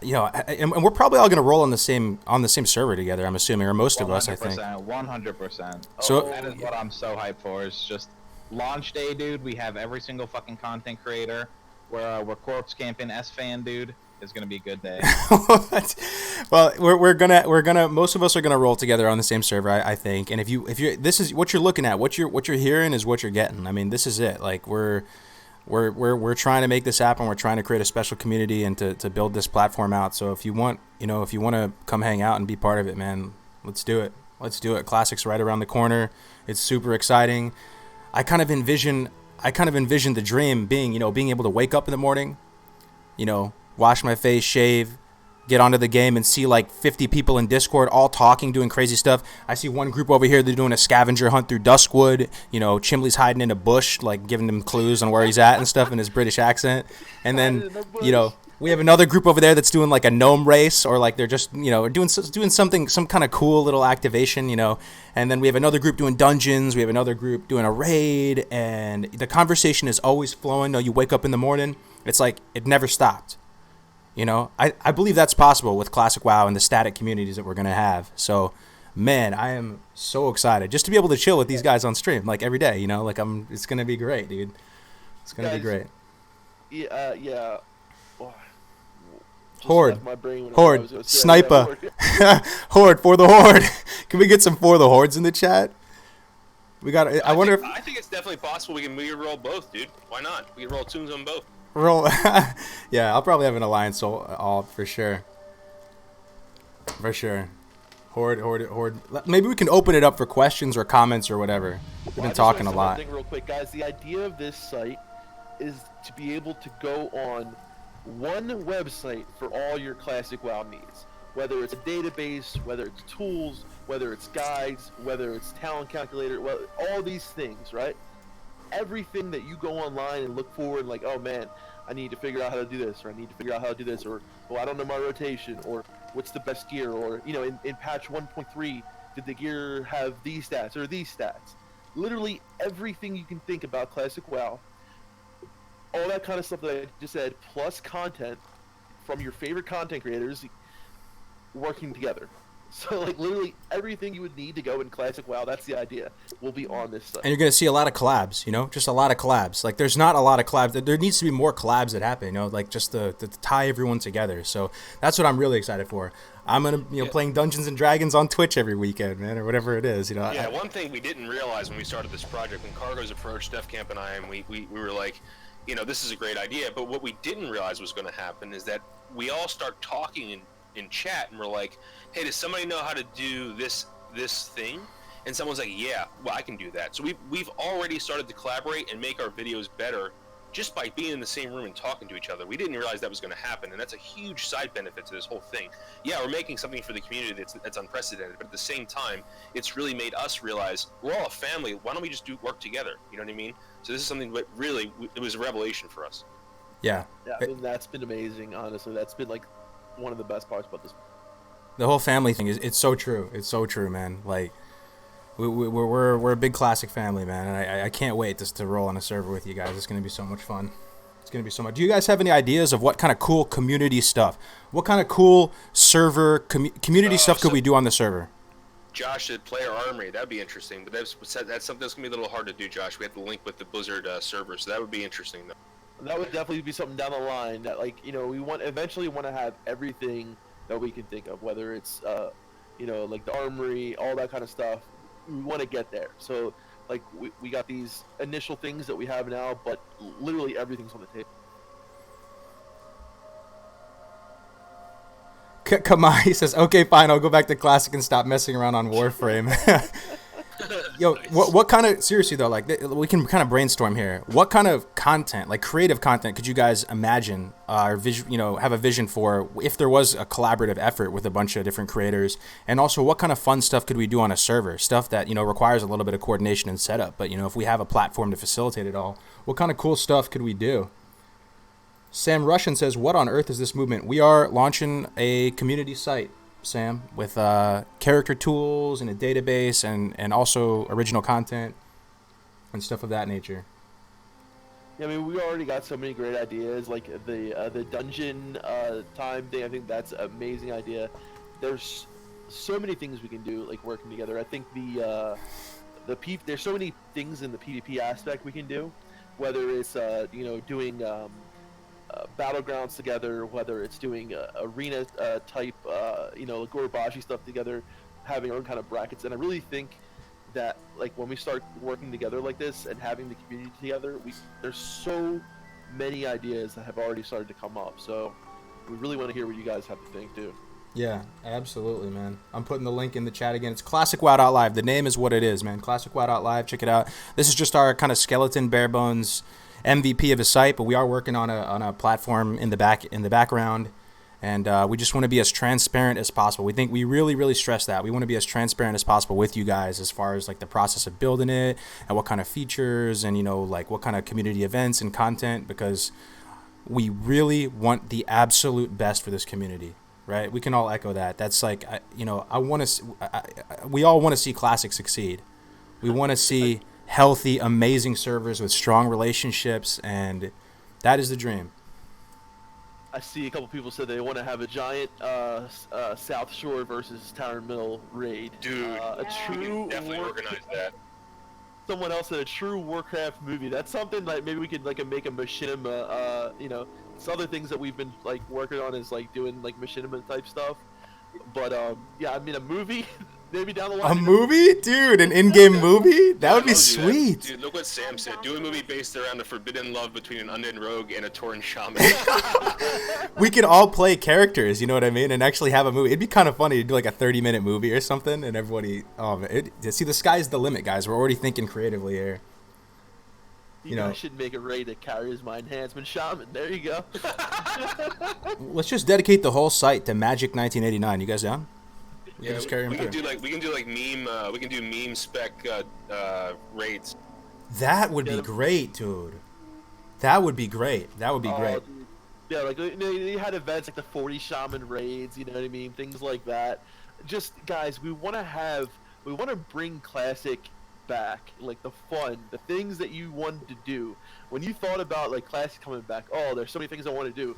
A: you know, and we're probably all going to roll on the same server together, I'm assuming, or most of us, I think.
D: 100%.
A: So
D: that is what I'm so hyped for. Is just launch day, dude. We have every single fucking content creator. We're corpse camping. S-Fan, dude. It's gonna be a good day.
A: Well, we're gonna most of us are gonna roll together on the same server, I think. And if you this is what you're looking at, what you're hearing is what you're getting. I mean, this is it. Like we're trying to make this happen. We're trying to create a special community and to build this platform out. So if you want to come hang out and be part of it, man, let's do it. Let's do it. Classic's right around the corner. It's super exciting. I kind of envision the dream being able to wake up in the morning, wash my face, shave, get onto the game and see like 50 people in Discord all talking, doing crazy stuff. I see one group over here, they're doing a scavenger hunt through Duskwood. Chimley's hiding in a bush, like giving them clues on where he's at and stuff in his British accent. And then, we have another group over there that's doing like a gnome race, or like they're just, doing something, some kind of cool little activation, And then we have another group doing dungeons. We have another group doing a raid, and the conversation is always flowing. You wake up in the morning, it's like it never stopped. I believe that's possible with Classic WoW and the static communities that we're going to have. So, man, I am so excited just to be able to chill with these guys on stream, like every day, it's going to be great, dude. It's going to be great.
E: Yeah.
A: Horde, Sniper, Horde, for the Horde. Can we get some for the Hordes in the chat? I
B: think it's definitely possible we can roll both, dude. Why not? We can roll tunes on both.
A: Yeah, I'll probably have an alliance all for sure. Horde. Maybe we can open it up for questions or comments or whatever. We've been talking a lot.
E: Real quick, guys. The idea of this site is to be able to go on one website for all your Classic WoW needs. Whether it's a database, whether it's tools, whether it's guides, whether it's talent calculator, all these things, right? Everything that you go online and look for and like, oh man, I need to figure out how to do this, or I need to figure out how to do this, or I don't know my rotation, or what's the best gear, or in patch 1.3 did the gear have these stats or these stats? Literally everything you can think about Classic WoW, all that kind of stuff that I just said, plus content from your favorite content creators working together. So, like, literally everything you would need to go in Classic WoW, that's the idea, will be on this site.
A: And you're going to see a lot of collabs, just a lot of collabs. Like, there's not a lot of collabs. There needs to be more collabs that happen, like, just to tie everyone together. So, that's what I'm really excited for. I'm going to, playing Dungeons & Dragons on Twitch every weekend, man, or whatever it is,
B: Yeah, one thing we didn't realize when we started this project, when Cargos approached DevCamp and I, and we were like, this is a great idea, but what we didn't realize was going to happen is that we all start talking in chat, and we're like, hey, does somebody know how to do this this thing, and someone's like, yeah, well, I can do that. So we've already started to collaborate and make our videos better just by being in the same room and talking to each other. We didn't realize that was going to happen, and that's a huge side benefit to this whole thing. Yeah, we're making something for the community that's unprecedented, but at the same time, it's really made us realize we're all a family. Why don't we just work together? You know what I mean? So this is something that really, it was a revelation for us.
A: Yeah.
E: Yeah, I mean, that's been amazing, honestly. That's been, like, one of the best parts about this.
A: The whole family thing it's so true. It's so true, man. Like, we're a big Classic family, man, and I can't wait just to roll on a server with you guys. It's gonna be so much fun. It's gonna be so much. Do you guys have any ideas of what kind of cool community stuff, what kind of cool server community stuff could we do on the server?
B: Josh said player armory. That'd be interesting, but that's something that's gonna be a little hard to do, Josh. We have to link with the Blizzard server, so that would be interesting, though.
E: That would definitely be something down the line that, like, you know, we eventually want to have everything that we can think of, whether it's, you know, like the armory, all that kind of stuff. We want to get there. So, like, we got these initial things that we have now, but literally everything's on the table.
A: Kamai says, okay, fine, I'll go back to Classic and stop messing around on Warframe. Yo,
B: Nice.
A: what kind of, seriously though, like, we can kind of brainstorm here. What kind of content, like creative content, could you guys imagine or have a vision for if there was a collaborative effort with a bunch of different creators? And also, what kind of fun stuff could we do on a server? Stuff that, requires a little bit of coordination and setup. But, if we have a platform to facilitate it all, what kind of cool stuff could we do? Sam Russian says, what on earth is this movement? We are launching a community site, Sam, with character tools and a database and also original content and stuff of that nature.
E: Yeah, I mean, we already got so many great ideas, like the dungeon time thing. I think that's an amazing idea. There's so many things we can do, like working together. I think there's so many things in the PvP aspect we can do, whether it's doing battlegrounds together, whether it's doing arena type Gorobashi stuff together, having our own kind of brackets. And I really think that, like, when we start working together like this and having the community together, there's so many ideas that have already started to come up. So we really want to hear what you guys have to think too.
A: Yeah, absolutely, man. I'm putting the link in the chat again. It's Classicwow.live. The name is what it is, man. Classicwow.live. Check it out. This is just our kind of skeleton, bare bones MVP of a site, but we are working on a platform in the background, and we just want to be as transparent as possible. We really stress that we want to be as transparent as possible with you guys as far as like the process of building it and what kind of features and like what kind of community events and content, because we really want the absolute best for this community, right? We can all echo that. That's like we all want to see Classic succeed. We want to see healthy, amazing servers with strong relationships, and that is the dream.
E: I see a couple people said they want to have a giant South Shore versus Tower Mill raid.
B: Dude,
E: a
B: we
E: true
B: can definitely organize that.
E: Someone else said a true Warcraft movie. That's something like maybe we could make a machinima. Some other things that we've been like working on is like doing like machinima type stuff. But yeah, I mean a movie. Maybe down the line.
A: A movie? Dude, an in-game movie? That would be sweet.
B: Dude, look what Sam said. Do a movie based around the forbidden love between an undead rogue and a Tauren shaman.
A: We could all play characters, you know what I mean? And actually have a movie. It'd be kind of funny to do like a 30-minute movie or something, and everybody... Oh, man. See, the sky's the limit, guys. We're already thinking creatively here.
E: You guys should make a raid that carries my enhancement shaman. There you go.
A: Let's just dedicate the whole site to Magic 1989. You guys down?
B: We can do meme spec raids.
A: That would be great, dude. That would be great.
E: Dude. Yeah, like you had events like the 40 shaman raids, you know what I mean? Things like that. Just guys, we want to bring Classic back, like the fun, the things that you wanted to do when you thought about like Classic coming back. Oh, there's so many things I want to do.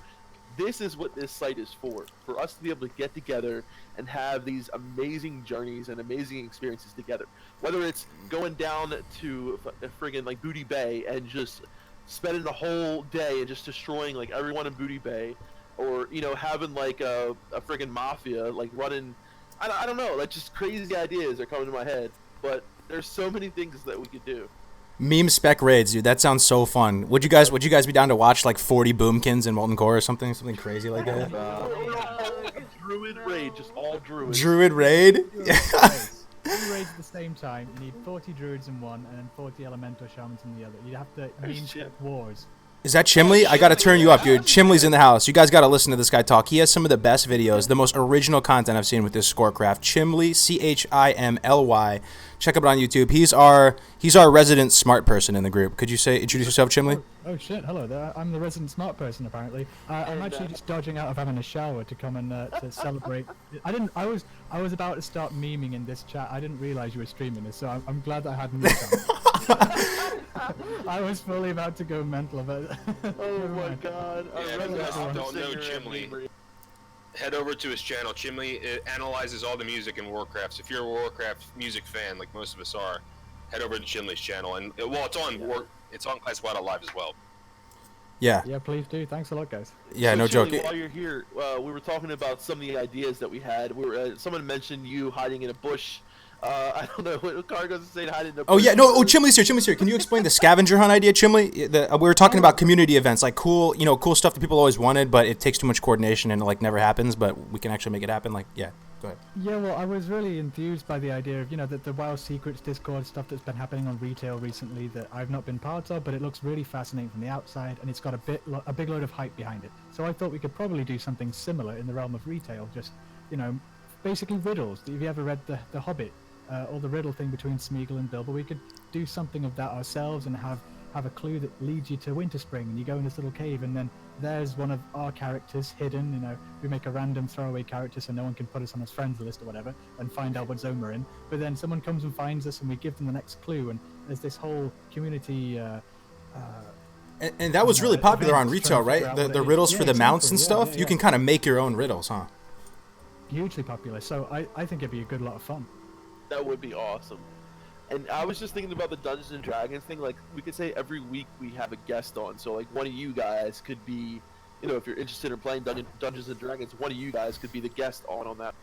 E: This is what this site is for us to be able to get together and have these amazing journeys and amazing experiences together. Whether it's going down to friggin' like Booty Bay and just spending the whole day and just destroying like everyone in Booty Bay, or having like a friggin' mafia like running. I don't know, like just crazy ideas are coming to my head, but there's so many things that we could do.
A: Meme spec raids, dude. That sounds so fun. Would you guys be down to watch like 40 Boomkins in Molten Core or something crazy like that?
E: Druid raid, just all druids.
A: Druid raid.
H: 2 raids at the same time, you need 40 druids in one and then 40 elemental shamans in the other. You'd have to mean wars.
A: Is that Chimley? I gotta turn you up, dude. Chimley's in the house. You guys gotta listen to this guy talk. He has some of the best videos, the most original content I've seen with this Scorecraft. Chimley, Chimly. Check him out on YouTube. He's our resident smart person in the group. Could you introduce yourself, Chimley?
H: Oh shit! Hello there. I'm the resident smart person apparently. I'm actually just dodging out of having a shower to come and to celebrate. I was about to start memeing in this chat. I didn't realize you were streaming this, so I'm glad that I had mute on. I was fully about to go mental about it.
E: Oh my god.
B: Yeah, if you guys don't know Chimley, head over to his channel. Chimley analyzes all the music in Warcraft. So if you're a Warcraft music fan, like most of us are, head over to Chimley's channel. And well, it's on Classicwow.live as well.
A: Yeah.
H: Yeah, please do. Thanks a lot, guys.
A: Yeah,
E: So
A: no
E: Chimley,
A: joke.
E: While you're here, we were talking about some of the ideas that we had. Someone mentioned you hiding in a bush. I don't know what Cargo's saying, hiding in a bush.
A: Oh yeah, no. Oh, Chimley's here. Can you explain the scavenger hunt idea, Chimley? We were talking about community events, like cool stuff that people always wanted, but it takes too much coordination and it like never happens. But we can actually make it happen. Like, yeah, go ahead.
H: Yeah, well, I was really enthused by the idea of the WoW Secrets Discord stuff that's been happening on retail recently that I've not been part of, but it looks really fascinating from the outside, and it's got a big load of hype behind it. So I thought we could probably do something similar in the realm of retail, just basically riddles. Have you ever read the Hobbit? Or the riddle thing between Smeagol and Bilbo? We could do something of that ourselves and have a clue that leads you to Winterspring, and you go in this little cave, and then there's one of our characters hidden. We make a random throwaway character so no one can put us on his friends list or whatever and find out what zone we're in. But then someone comes and finds us, and we give them the next clue, and there's this whole community.
A: And that was really popular on retail, right? The riddles for the mounts and stuff. You can kind of make your own riddles, huh?
H: Hugely popular. So I think it'd be a good lot of fun.
E: That would be awesome. And I was just thinking about the Dungeons and Dragons thing. Like, we could say every week we have a guest on. So, like, one of you guys could be, if you're interested in playing Dungeons and Dragons, one of you guys could be the guest on that.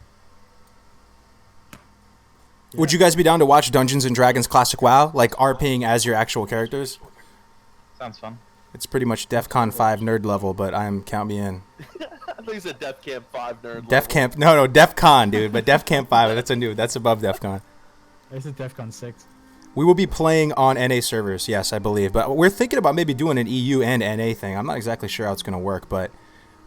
A: Yeah. Would you guys be down to watch Dungeons and Dragons Classic WoW, like RPing as your actual characters?
D: Sounds fun.
A: It's pretty much DEF CON 5 nerd level, but count me in.
E: I think you said Def Camp 5 nerd.
A: DEF CON, dude, but DEF CON 5, that's above DEF CON.
H: This is DEF CON 6.
A: We will be playing on NA servers, yes, I believe, but we're thinking about maybe doing an EU and NA thing. I'm not exactly sure how it's going to work, but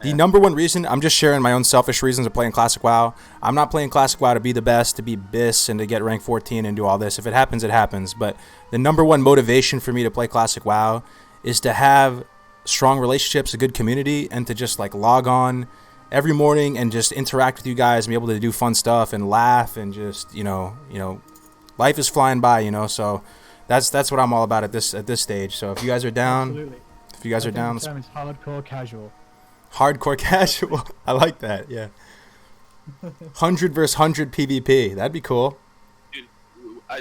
A: the number one reason, I'm just sharing my own selfish reasons of playing Classic WoW. I'm not playing Classic WoW to be the best, to be BIS, and to get rank 14 and do all this. If it happens, it happens, but the number one motivation for me to play Classic WoW is to have strong relationships, a good community, and to just like log on every morning and just interact with you guys and be able to do fun stuff and laugh and just life is flying by, so that's what I'm all about at this stage. So if you guys are down,
H: Absolutely.
A: if you guys are down,
H: the term is hardcore casual.
A: Hardcore casual. I like that. Yeah. 100 versus 100 PvP. That'd be cool.
B: Dude,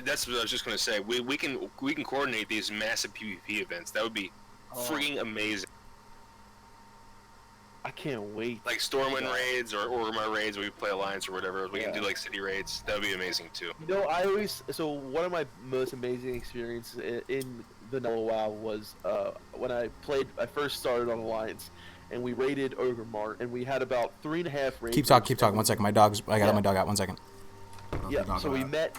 B: that's what I was just gonna say. We can coordinate these massive PvP events. That would be freaking amazing.
E: I can't wait.
B: Like Stormwind raids or Orgrimmar raids where we play Alliance or whatever. We can do like city raids. That would be amazing too.
E: One of my most amazing experiences in the vanilla WoW was when I first started on Alliance, and we raided Orgrimmar, and we had about 3.5 raids.
A: Keep talking. 1 second. I gotta let my dog out. 1 second.
E: Yeah, so we met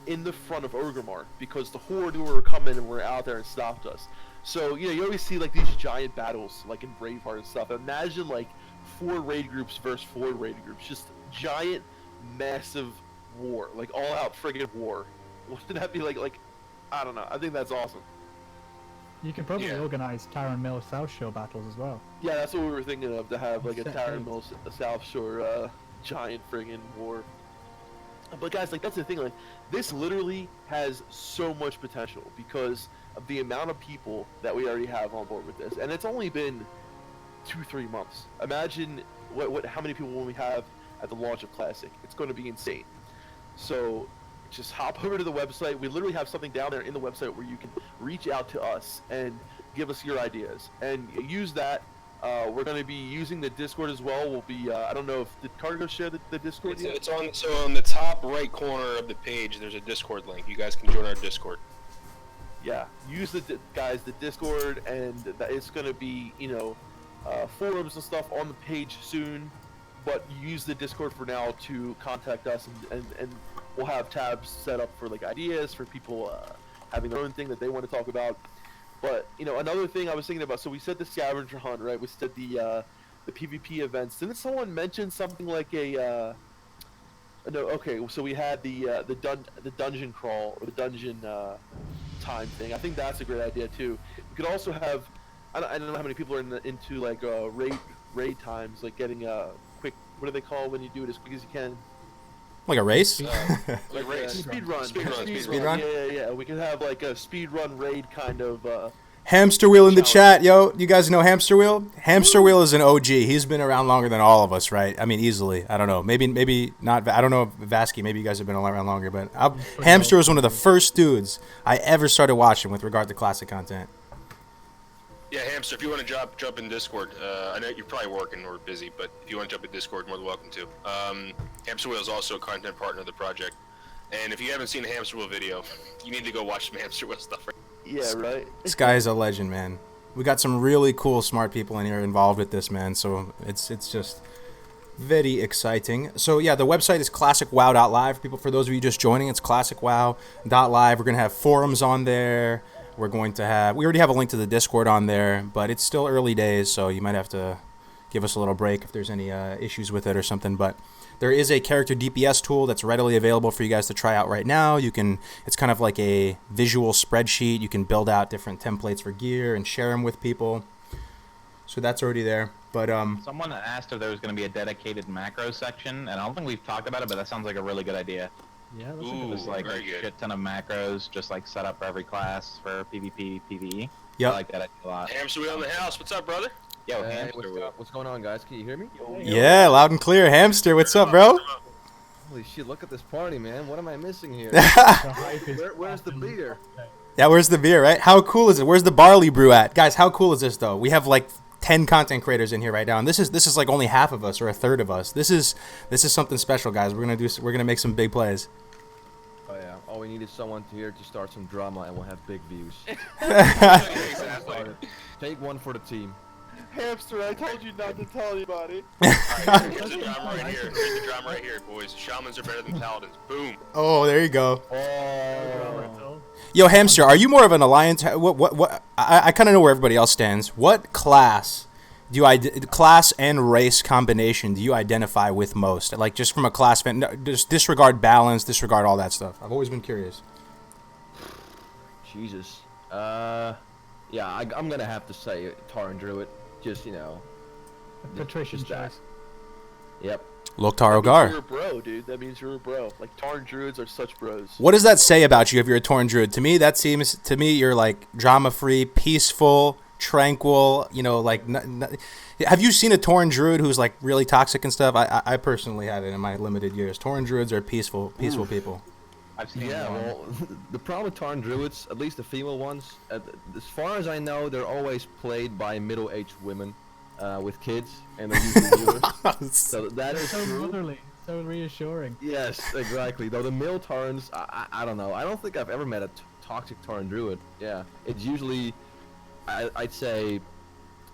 E: in the front of Orgrimmar because the Horde were coming and were out there and stopped us. So, you always see like these giant battles like in Braveheart and stuff. Imagine like 4 raid groups versus 4 raid groups. Just giant, massive war. Like all out friggin' war. Wouldn't that be like I don't know. I think that's awesome.
H: You can probably organize Tyron Mill South Shore battles as well.
E: Yeah, that's what we were thinking of, to have like a Tyron Mill South Shore giant friggin' war. But guys, like that's the thing, like this literally has so much potential because of the amount of people that we already have on board with this, and it's only been 2-3 months. Imagine how many people we have at the launch of Classic. It's going to be insane. So just hop over to the website. We literally have something down there in the website where you can reach out to us and give us your ideas and use that. We're going to be using the Discord as well. We'll be, I don't know if, did Cargo share the Discord yet?
B: It's on, so on the top right corner of the page, there's a Discord link. You guys can join our Discord.
E: Yeah, use the Discord, and it's going to be, forums and stuff on the page soon, but use the Discord for now to contact us and we'll have tabs set up for like ideas for people having their own thing that they want to talk about. But another thing I was thinking about. So we said the scavenger hunt, right? We said the PvP events. Didn't someone mention something like a? No. Okay. So we had the dungeon crawl or the dungeon time thing. I think that's a great idea too. We could also have. I don't know how many people are into like raid times, like getting a quick. What do they call when you do it as quick as you can?
A: Like a race?
B: Like race.
E: Speed run.
A: Speed run?
E: Yeah. We could have like a speed run raid kind of.
A: Hamster Wheel in the chat, yo. You guys know Hamster Wheel? Hamster Wheel is an OG. He's been around longer than all of us, right? I mean, easily. I don't know. Maybe not. I don't know if Vasky, maybe you guys have been around longer, but Hamster was one of the first dudes I ever started watching with regard to classic content.
B: Yeah, Hamster, if you want to jump in Discord, I know you're probably working or busy, but if you want to jump in Discord, more than welcome to. Hamster Wheel is also a content partner of the project. And if you haven't seen a Hamster Wheel video, you need to go watch some Hamster Wheel stuff.
E: Yeah, right.
A: This guy is a legend, man. We got some really cool, smart people in here involved with this, man. So it's just very exciting. So yeah, the website is Classicwow.live. People, for those of you just joining, it's Classicwow.live. We're gonna have forums on there. We already have a link to the Discord on there, but it's still early days, so you might have to give us a little break if there's any issues with it or something. But there is a character DPS tool that's readily available for you guys to try out right now. It's kind of like a visual spreadsheet. You can build out different templates for gear and share them with people. So that's already there. But
D: someone asked if there was going to be a dedicated macro section, and I don't think we've talked about it, but that sounds like a really good idea.
H: Yeah, that's
D: There's like a shit ton of macros just like set up for every class for PvP, PvE.
A: Yep.
D: I like that idea a lot.
B: Hamster Wheel in the house. What's up, brother?
D: Yo,
C: Hey,
D: Hamster Wheel.
C: what's going on, guys? Can you hear me?
A: yeah, loud and clear. Hamster, what's up, bro?
C: Holy shit, look at this party, man. What am I missing here? Where's the beer?
A: Yeah, where's the beer, right? How cool is it? Where's the barley brew at? Guys, how cool is this, though? We have like 10 content creators in here right now, and this is like only half of us or a third of us. This is something special, guys. We're gonna make some big plays.
C: Oh yeah. All we need is someone here to start some drama, and we'll have big views.
B: Exactly.
C: Take one for the team.
E: Hamster, I told you not to tell anybody.
B: Alright, here's the drama right here. Here's the drama right here, boys. Shamans are better than paladins. Boom.
A: Oh, there you go.
C: Oh.
A: Yo, Hamster, are you more of an alliance? What? I kind of know where everybody else stands. What class class and race combination do you identify with most? Like, just from a class fan, just disregard balance, disregard all that stuff. I've always been curious.
C: Jesus. Yeah, I'm gonna have to say Taran Druid. Just
H: Patrician
C: just that.
H: choice.
C: Yep.
A: Loktar
E: You're
A: Ogar.
E: a bro, dude. That means you're a bro. Like, Tarn Druids are such bros.
A: What does that say about you if you're a Tauren Druid? To me, that seems you're like drama-free, peaceful, tranquil. Have you seen a Tauren Druid who's like really toxic and stuff? I personally haven't in my limited years. Tauren Druids are peaceful people.
D: I've seen
C: Yeah,
D: one.
C: well, the problem with Tarn Druids, at least the female ones, as far as I know, they're always played by middle-aged women with kids, and they're usually healers. So that is
H: So
C: true.
H: motherly, so reassuring.
C: Yes, exactly. Though the male Tarns, I don't know. I don't think I've ever met a toxic Tarn Druid. Yeah, it's usually, I'd say,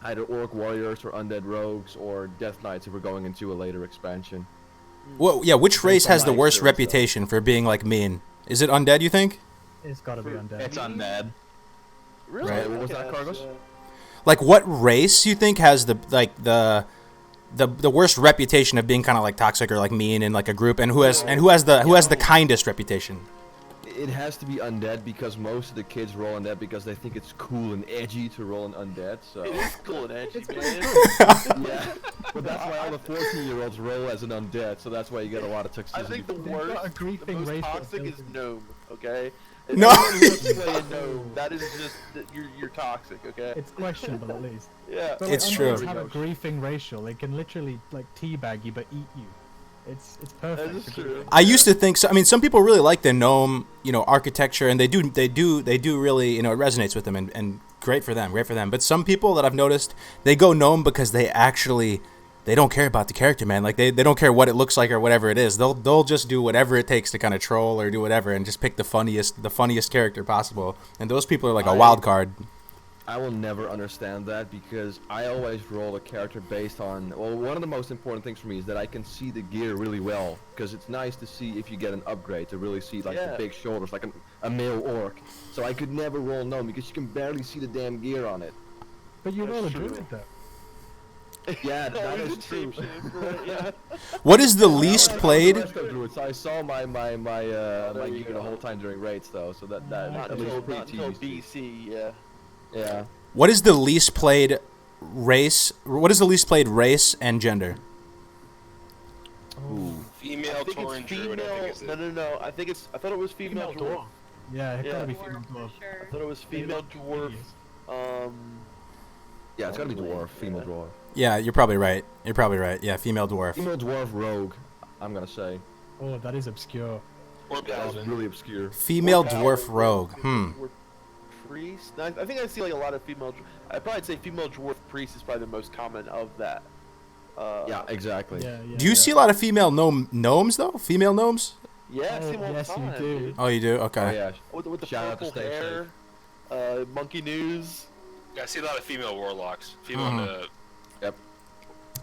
C: either Orc Warriors or Undead Rogues or Death Knights if we're going into a later expansion.
A: Well, yeah. Which race has the
C: my
A: worst
C: experience,
A: reputation for being like mean? Is it undead? You think?
H: It's gotta be undead.
D: It's undead.
E: Really?
A: Right.
C: What was that, Cargos?
A: Like, what race you think has the worst reputation of being kind of like toxic or like mean in like a group, and who has the kindest reputation?
C: It has to be undead because most of the kids roll undead because they think it's cool and edgy to roll an undead. So
E: It is cool and edgy, man.
C: yeah, but that's why all the 14-year-olds roll as an undead. So that's why you get a lot of toxicity.
E: I think the
H: They've got a
E: worst, the
H: griefing
E: most
H: racial
E: toxic is
H: ability.
E: gnome. Okay. If
A: No.
E: anyone wants to play a gnome, that is just you're toxic. Okay.
H: It's questionable at least.
E: Yeah.
H: But,
A: It's
H: like,
A: true.
H: undeads have a griefing racial. They can literally like teabag you but eat you. It's perfect.
E: That is
H: for
E: true.
H: griefing.
A: I used to think so. I mean, some people really like the gnome, architecture, and they do really, it resonates with them, and great for them. But some people that I've noticed, they go gnome because they don't care about the character, man. Like they don't care what it looks like or whatever it is. They'll just do whatever it takes to kind of troll or do whatever and just pick the funniest character possible. And those people are like a wild card.
C: I will never understand that because I always roll a character based on. Well, one of the most important things for me is that I can see the gear really well because it's nice to see if you get an upgrade to really see like the big shoulders, like a male orc. So I could never roll gnome because you can barely see the damn gear on it.
H: But you roll a druid though.
C: Yeah, that is true.
A: What is the least played?
C: So I saw my gear the whole time during raids though, so that
E: Not
C: at least
E: until,
C: pretty
E: not until
C: easy.
E: BC, yeah.
C: Yeah.
A: What is the least played race? What is the least played race and gender?
C: Ooh.
B: Female
E: I think
B: Tauren
E: it's
B: Druid, I think is it.
E: No. I thought it was female dwarf.
H: Yeah, it gotta be
F: Dwarf
H: female
F: for
H: dwarf.
E: I
F: sure.
E: thought it was female dwarf.
C: Yeah, it's gotta be dwarf, female dwarf.
A: Yeah, you're probably right. Yeah, female dwarf.
C: Female dwarf rogue, I'm gonna say.
H: Oh, that is obscure.
B: Or
C: Yeah, that's
B: Paladin.
C: really obscure.
A: Female dwarf rogue.
E: Dwarf priest. No, I think I see like a lot of female. I'd probably say female dwarf priest is probably the most common of that.
C: Yeah, exactly.
H: Yeah, yeah.
A: Do you see a lot of female gnomes though? Female gnomes?
E: Yeah, I see them all the
H: yes, you
E: time,
H: do.
E: dude.
A: Oh, you do?
C: Oh
A: Okay.
C: yeah.
E: With the
C: Shout out to
E: purple
C: Stay
E: hair, monkey news.
B: Yeah, I see a lot of female warlocks. Female,
A: Mhm.
C: Yep.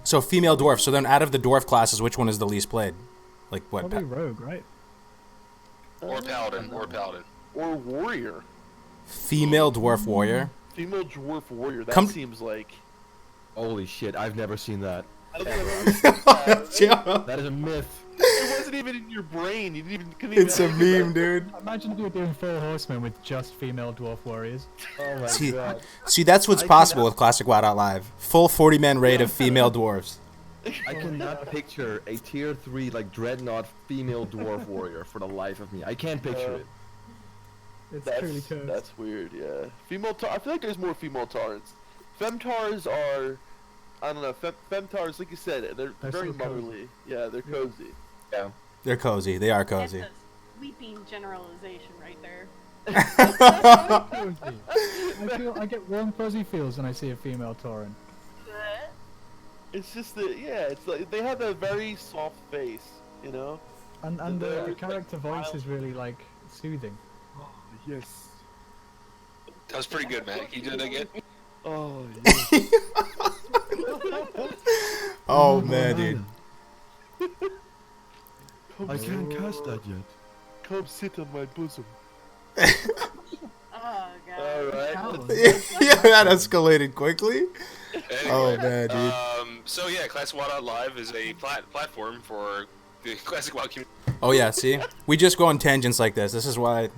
A: So female dwarf. So then, out of the dwarf classes, which one is the least played? Like what?
H: Probably rogue, right?
B: or Paladin, or Paladin.
E: Or warrior.
A: Female dwarf warrior.
E: Female dwarf warrior. That
A: Come-
E: seems like.
C: Holy shit, I've never seen that.
E: I don't think I've ever seen that.
A: Yeah.
C: That is a myth.
E: It wasn't even in your brain. You didn't even. Couldn't even
A: It's a
E: think about
A: meme, dude.
H: Imagine if you were doing Four Horsemen with just female dwarf warriors.
C: Oh my
A: See,
C: god.
A: see, that's what's
C: I
A: possible
C: cannot-
A: with Classicwow.live. Full 40-man raid of female dwarves.
C: I cannot picture a tier 3 like dreadnought female dwarf warrior for the life of me. I can't picture it.
H: It's
E: That's,
H: truly cursed.
E: that's weird, yeah. Female I feel like there's more female Taurens. Femtars are, I don't know, Femtars, like you said, they're
H: They're
E: very
H: so cozy.
E: motherly. Yeah, they're cozy.
C: Yeah.
A: They're cozy. They are cozy.
F: That's a sweeping generalization right there.
H: Cozy. I get warm fuzzy feels when I see a female Tauren.
E: It's just that, yeah, it's like, they have a very soft face, you know?
H: And
E: They're
H: the
E: like
H: character voice
E: wild.
H: is really like soothing.
E: Yes.
B: That was pretty good, man. Can you do that again?
E: Oh, yes.
A: Oh man, dude.
E: I
C: can't cast that yet.
E: Come sit on my bosom.
F: Oh god.
E: Alright.
A: Yeah, that escalated quickly.
B: Anyway,
A: Oh man, dude.
B: So yeah, Classicwow.live is a platform for the Classic WoW community.
A: Oh yeah, see, we just go on tangents like this. This is why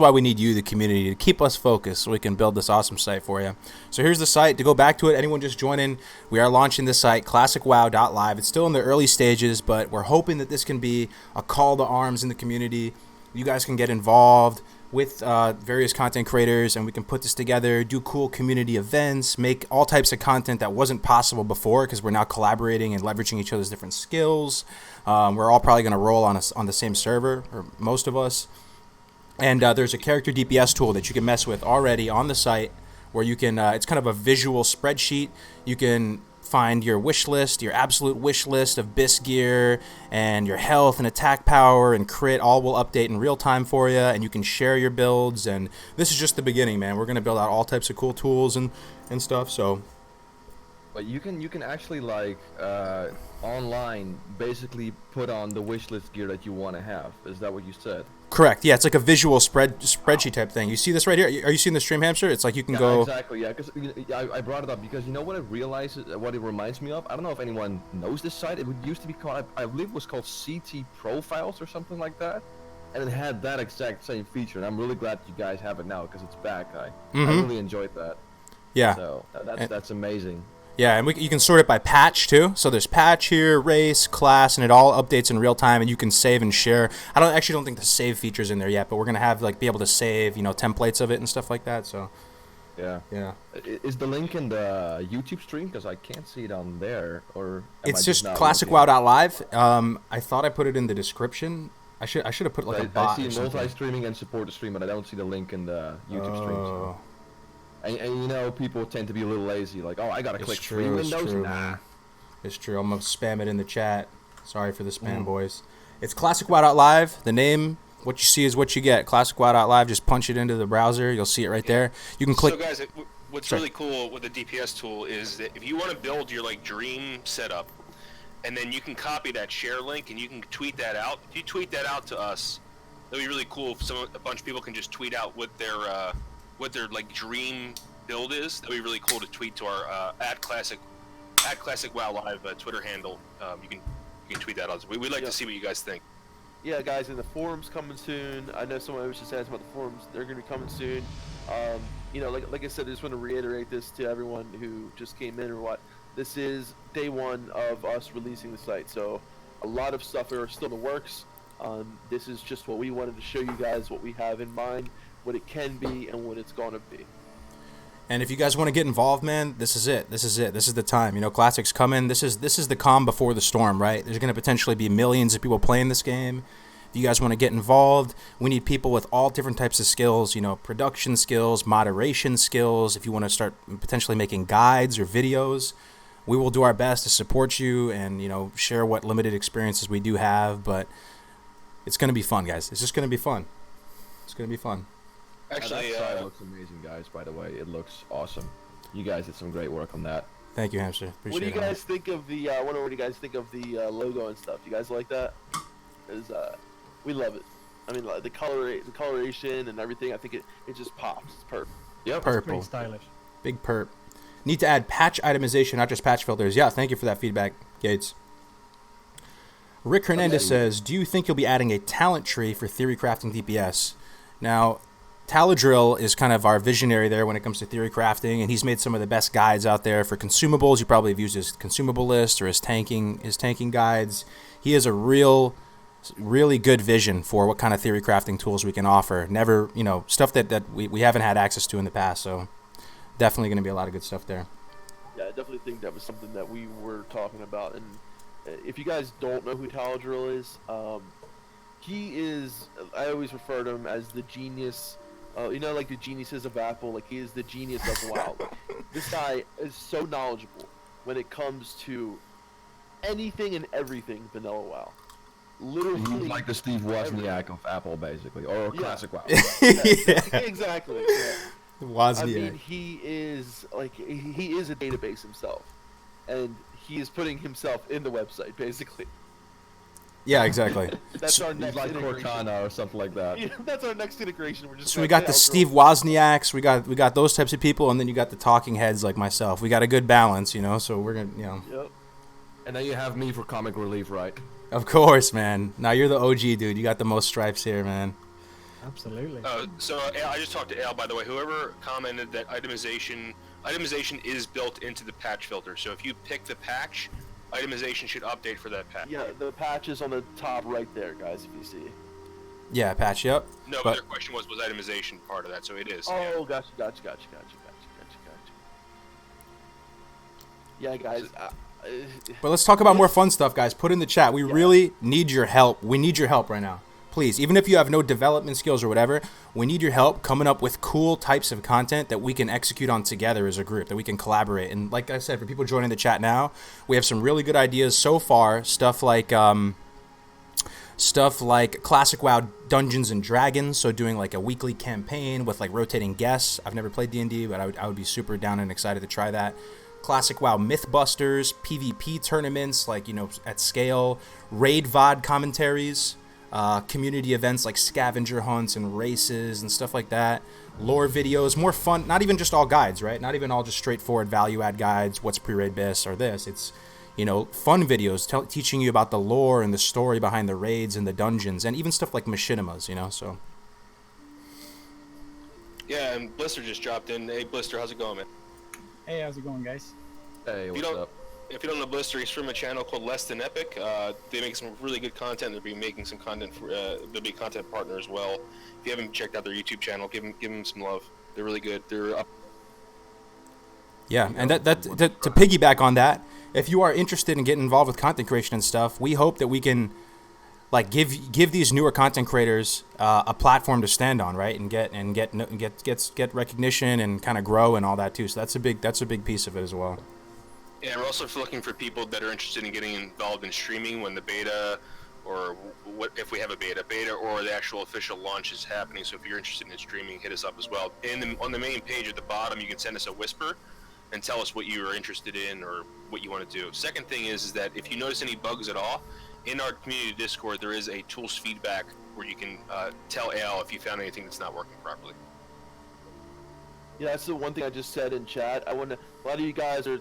A: we need you, the community, to keep us focused so we can build this awesome site for you. So here's the site. To go back to it, anyone just joining, we are launching this site, Classicwow.live. It's still in the early stages, but we're hoping that this can be a call to arms in the community. You guys can get involved with various content creators, and we can put this together, do cool community events, make all types of content that wasn't possible before because we're now collaborating and leveraging each other's different skills. We're all probably going to roll on the same server, or most of us. And there's a character DPS tool that you can mess with already on the site where you can, it's kind of a visual spreadsheet. You can find your wish list, your absolute wish list of BIS gear, and your health and attack power and crit all will update in real time for you, and you can share your builds. And this is just the beginning, man. We're going to build out all types of cool tools and stuff, so...
C: But you can actually like online basically put on the wish list gear that you want to have. Is that what you said?
A: Correct. Yeah, it's like a visual spreadsheet type thing. You see this right here? Are you seeing the stream hamster? It's like you can
C: Yeah,
A: go...
C: exactly. Yeah, because I brought it up because you know what what it reminds me of. I don't know if anyone knows this site. It used to be called, I believe, it was called CT Profiles or something like that, and it had that exact same feature. And I'm really glad you guys have it now because it's back. I really enjoyed that.
A: Yeah.
C: So that's amazing.
A: Yeah, and you can sort it by patch too. So there's patch here, race, class, and it all updates in real time, and you can save and share. I don't think the save feature's in there yet, but we're gonna have be able to save, templates of it and stuff like that. So
C: Yeah. Is the link in the YouTube stream? Because I can't see it on there. Or
A: it's just Classicwow.live. I thought I put it in the description. I should have put like a bot.
C: I
A: or
C: see
A: something.
C: multi-streaming and support the stream, but I don't see the link in the YouTube stream. So. And people tend to be a little lazy, like, oh, I gotta click three windows. Nah.
A: Man. It's true. I'm gonna spam it in the chat. Sorry for the spam, boys. It's Classicwow.live. The name What you see is what you get. Classicwow.live. Just punch it into the browser. You'll see it right there. You can click.
B: So guys, what's really cool with the DPS tool is that if you want to build your like dream setup, and then you can copy that share link and you can tweet that out. If you tweet that out to us, that'd be really cool. If a bunch of people can just tweet out what their like dream build is. That'd be really cool to tweet to our @Classicwow.live Twitter handle. You can tweet that out. We'd like to see what you guys think.
E: Yeah, guys, and the forums coming soon. I know someone was just asking about the forums. They're going to be coming soon. You know, like I said, I just want to reiterate this to everyone who just came in or what. This is day one of us releasing the site, so a lot of stuff are still in the works. This is just what we wanted to show you guys, what we have in mind, what it can be, and what it's going to be.
A: And if you guys want to get involved, man, this is it. This is it. This is the time. You know, Classic's coming. This is the calm before the storm, right? There's going to potentially be millions of people playing this game. If you guys want to get involved, we need people with all different types of skills, you know, production skills, moderation skills. If you want to start potentially making guides or videos, we will do our best to support you and, you know, share what limited experiences we do have. But it's going to be fun, guys. It's just going to be fun. It's going to be fun.
B: Actually,
C: that side looks amazing, guys. By the way, it looks awesome. You guys did some great work on that.
A: Thank you, Hamster. Appreciate
E: What do you
A: it.
E: guys think of the? I wonder what you guys think of the logo and stuff. You guys like that? We love it. I mean, like, the coloration and everything. I think it just pops. It's perfect.
C: Yep.
A: Purple.
H: Pretty stylish.
A: Big perp. Need to add patch itemization, not just patch filters. Yeah, thank you for that feedback, Gates. Rick Hernandez says, do you think you'll be adding a talent tree for theory crafting DPS? Now, Taladrill is kind of our visionary there when it comes to theory crafting, and he's made some of the best guides out there for consumables. You probably have used his consumable list or his tanking guides. He has a really good vision for what kind of theory crafting tools we can offer. Never, you know, stuff that we haven't had access to in the past, so definitely going to be a lot of good stuff there.
E: Yeah, I definitely think that was something that we were talking about. And if you guys don't know who Taladrill is, he is, I always refer to him as the genius. You know, like the geniuses of Apple, like he is the genius of WoW. This guy is so knowledgeable when it comes to anything and everything vanilla WoW. Literally,
C: He's like the Steve Wozniak of Apple, basically, or Classic WoW.
E: Yeah, exactly. Yeah.
A: Wozniak.
E: I mean, he is like he is a database himself, and he is putting himself in the website basically.
A: Yeah, exactly.
E: That's our
C: He's
E: next
C: like
E: integration.
C: Cortana or something like that.
E: Yeah, that's our next integration. We're just
A: So we got the Steve Wozniaks, we got those types of people, and then you got the talking heads like myself. We got a good balance, you know. So we're gonna, you know.
E: Yep.
C: And then you have me for comic relief, right?
A: Of course, man. Now you're the OG, dude. You got the most stripes here, man.
H: Absolutely.
B: So I just talked to Al, by the way. Whoever commented that itemization is built into the patch filter. So if you pick the patch, itemization should update for that patch.
E: Yeah, the patch is on the top right there, guys. If you see.
A: Yeah, patch. Yep.
B: No, but their question was itemization part of that? So it is.
E: Oh, gotcha. Yeah, guys.
A: But let's talk about more fun stuff, guys. Put in the chat. We really need your help. We need your help right now. Please, even if you have no development skills or whatever, we need your help coming up with cool types of content that we can execute on together as a group, that we can collaborate. And like I said, for people joining the chat now, we have some really good ideas so far. Stuff like Classic WoW Dungeons and Dragons, so doing like a weekly campaign with like rotating guests. I've never played D&D, but I would be super down and excited to try that. Classic WoW Mythbusters, PvP tournaments, like, you know, at scale, raid VOD commentaries, community events like scavenger hunts and races and stuff like that, lore videos, more fun, not even just all guides, right? Not even all just straightforward value add guides, what's pre-raid this or this. It's, you know, fun videos teaching you about the lore and the story behind the raids and the dungeons, and even stuff like machinimas, you know, so.
B: Yeah, and Blister just dropped in. Hey, Blister, how's it going, man?
I: Hey, how's it going, guys?
C: Hey, what's up?
B: If you don't know Blister, he's from a channel called Less Than Epic. They make some really good content. They'll be making some content for. They'll be a content partner as well. If you haven't checked out their YouTube channel, give them some love. They're really good. They're up.
A: Yeah, and to piggyback on that, if you are interested in getting involved with content creation and stuff, we hope that we can, like, give these newer content creators a platform to stand on, right, and get recognition and kind of grow and all that too. So that's a big piece of it as well.
B: Yeah, we're also looking for people that are interested in getting involved in streaming when the beta or what if we have a beta, or the actual official launch is happening. So if you're interested in streaming, hit us up as well. And on the main page at the bottom, you can send us a whisper and tell us what you are interested in or what you want to do. Second thing is that if you notice any bugs at all, in our community Discord, there is a tools feedback where you can tell Al if you found anything that's not working properly.
E: Yeah, that's the one thing I just said in chat. A lot of you guys are,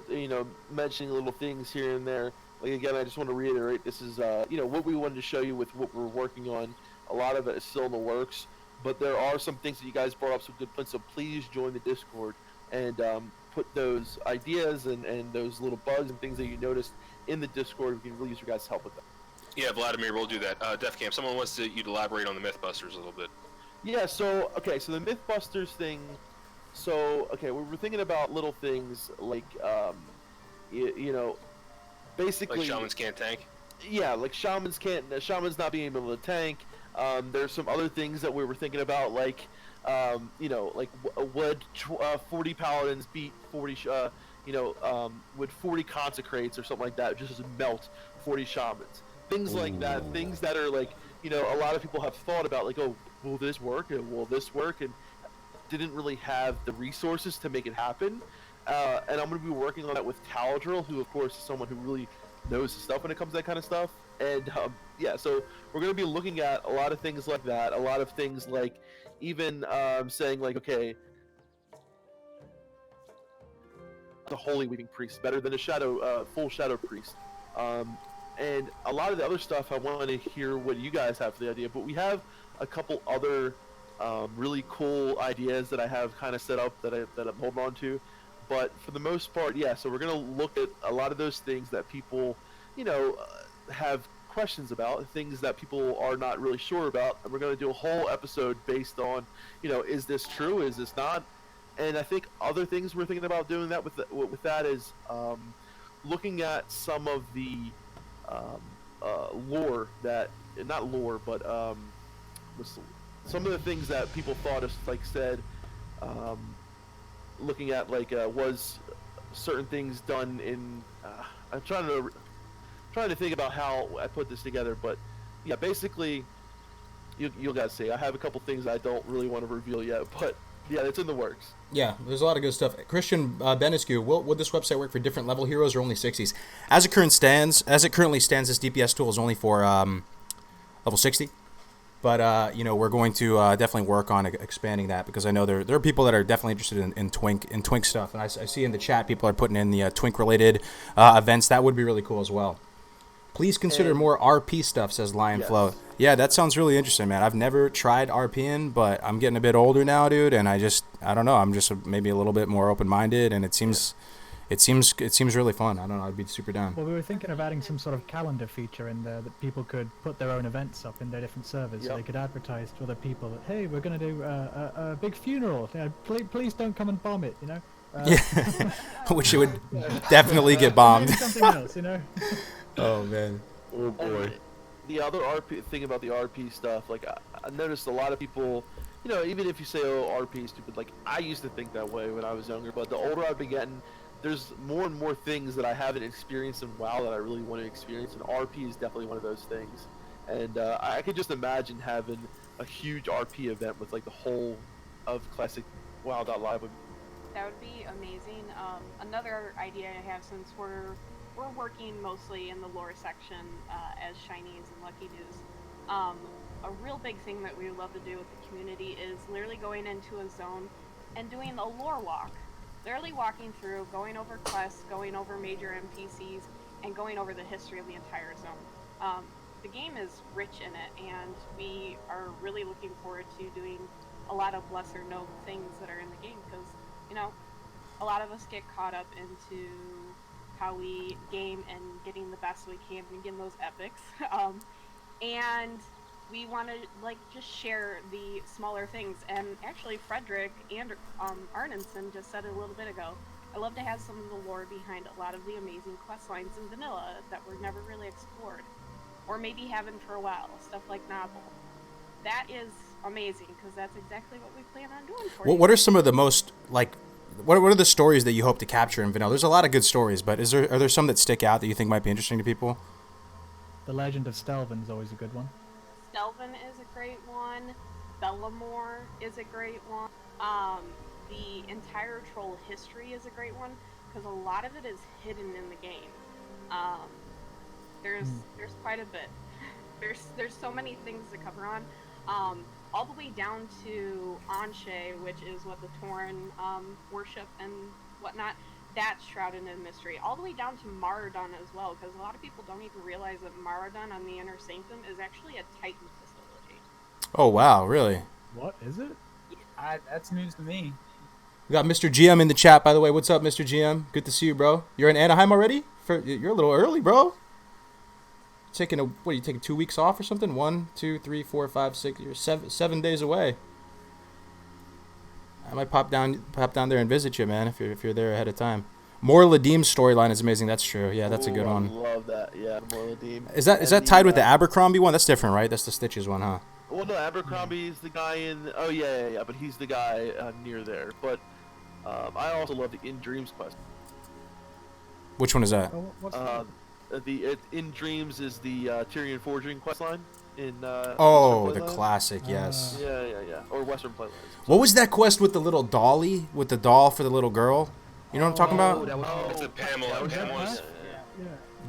E: mentioning little things here and there. Like, again, I just want to reiterate, this is, what we wanted to show you with what we're working on. A lot of it is still in the works, but there are some things that you guys brought up, some good points, so please join the Discord and put those ideas and those little bugs and things that you noticed in the Discord. We can really use your guys' help with that.
B: Yeah, Vladimir, we'll do that. DefCamp, someone wants you to elaborate on the Mythbusters a little bit.
E: Yeah, so the Mythbusters thing, we were thinking about little things like, basically...
B: Like shamans can't tank?
E: Yeah, like shamans not being able to tank. There's some other things that we were thinking about, like, would 40 paladins beat 40, would 40 consecrates or something like that just melt 40 shamans? Things like that, things that are like, a lot of people have thought about, like, oh, will this work, and will this work, and didn't really have the resources to make it happen. And I'm going to be working on that with Taladrill, who of course is someone who really knows his stuff when it comes to that kind of stuff. And so we're going to be looking at a lot of things like that, a lot of things like even saying like, okay, the Holy Weaving Priest better than a full Shadow Priest. And a lot of the other stuff, I want to hear what you guys have for the idea, but we have a couple other really cool ideas that I have kind of set up that I'm holding on to. But for the most part, yeah, so we're going to look at a lot of those things that people, have questions about, things that people are not really sure about, and we're going to do a whole episode based on, is this true, is this not? And I think other things we're thinking about doing that with that is looking at some of the lore that, not lore, but some of the things that people thought us, like, said, looking at, like, was certain things done in, I'm trying to think about how I put this together, but yeah, basically, you'll guys see. I have a couple things I don't really want to reveal yet, but yeah, it's in the works.
A: Yeah, there's a lot of good stuff. Christian Benescu, would this website work for different level heroes or only 60s? As it currently stands, this DPS tool is only for level 60. But, we're going to definitely work on expanding that, because I know there are people that are definitely interested in Twink stuff. And I see in the chat people are putting in the Twink-related events. That would be really cool as well. Please consider more RP stuff, says Lionflow. Yes. Yeah, that sounds really interesting, man. I've never tried RPing, but I'm getting a bit older now, dude, and I don't know. I'm just maybe a little bit more open-minded, and it seems really fun. I don't know. I'd be super down.
H: Well, we were thinking of adding some sort of calendar feature in there that people could put their own events up in their different servers. Yep. So they could advertise to other people that, hey, we're going to do a big funeral. Please don't come and bomb it,
A: Yeah, which it would definitely get bombed.
H: Something else,
A: Oh, man.
E: Oh, boy. The other RP thing about the RP stuff, like, I noticed a lot of people, even if you say, oh, RP is stupid, like, I used to think that way when I was younger, but the older I've been getting, there's more and more things that I haven't experienced in WoW that I really want to experience, and RP is definitely one of those things. And I could just imagine having a huge RP event with, like, the whole of Classicwow.live.
F: That would be amazing. Another idea I have, since we're working mostly in the lore section as Shinies and Lucky News, a real big thing that we would love to do with the community is literally going into a zone and doing a lore walk. Literally walking through, going over quests, going over major NPCs, and going over the history of the entire zone. The game is rich in it, and we are really looking forward to doing a lot of lesser known things that are in the game, because, a lot of us get caught up into how we game and getting the best we can and getting those epics. And we want to, like, just share the smaller things. And actually, Frederick and Arnenson just said it a little bit ago. I love to have some of the lore behind a lot of the amazing quest lines in vanilla that were never really explored, or maybe haven't for a while. Stuff like Novel. That is amazing, because that's exactly what we plan on doing for you.
A: What are some of the most, like, what are the stories that you hope to capture in vanilla? There's a lot of good stories, but are there some that stick out that you think might be interesting to people?
H: The Legend of Stelvin's always a good one.
F: Stelvin is a great one. Bellamore is a great one. The entire troll history is a great one because a lot of it is hidden in the game. There's quite a bit. There's so many things to cover on. All the way down to Anshe, which is what the Tauren worship and whatnot. That's shrouded in mystery. All the way down to Maradon as well, because a lot of people don't even realize that Maradon on the Inner Sanctum is actually a Titan facility.
A: Oh wow, really?
H: What is it?
I: That's news to me.
A: We got Mr. GM in the chat, by the way. What's up, Mr. GM? Good to see you, bro. You're in Anaheim already? You're a little early, bro. What are you taking 2 weeks off or something? 1, 2, 3, 4, 5, 6. You're 7 days away. I might pop down there and visit you, man, if you're there ahead of time. More Ladim's storyline is amazing. That's true. Yeah, that's a good one.
E: I love that. Yeah, more Ladim.
A: Is that tied with the Abercrombie one? That's different, right? That's the Stitches one, huh?
E: Well, no, Abercrombie is the guy in. Oh yeah. But he's the guy near there. But I also love the In Dreams quest.
A: Which one is that?
H: What's
E: In Dreams is the Tyrion Forging quest line in.
A: Oh,
E: Western
A: the
E: Playlands.
A: classic, yes.
E: Yeah. Or Western Playlands.
A: What was that quest with the little dolly, with the doll for the little girl? You know what I'm talking about?
B: It's a Pamela.
H: Yeah.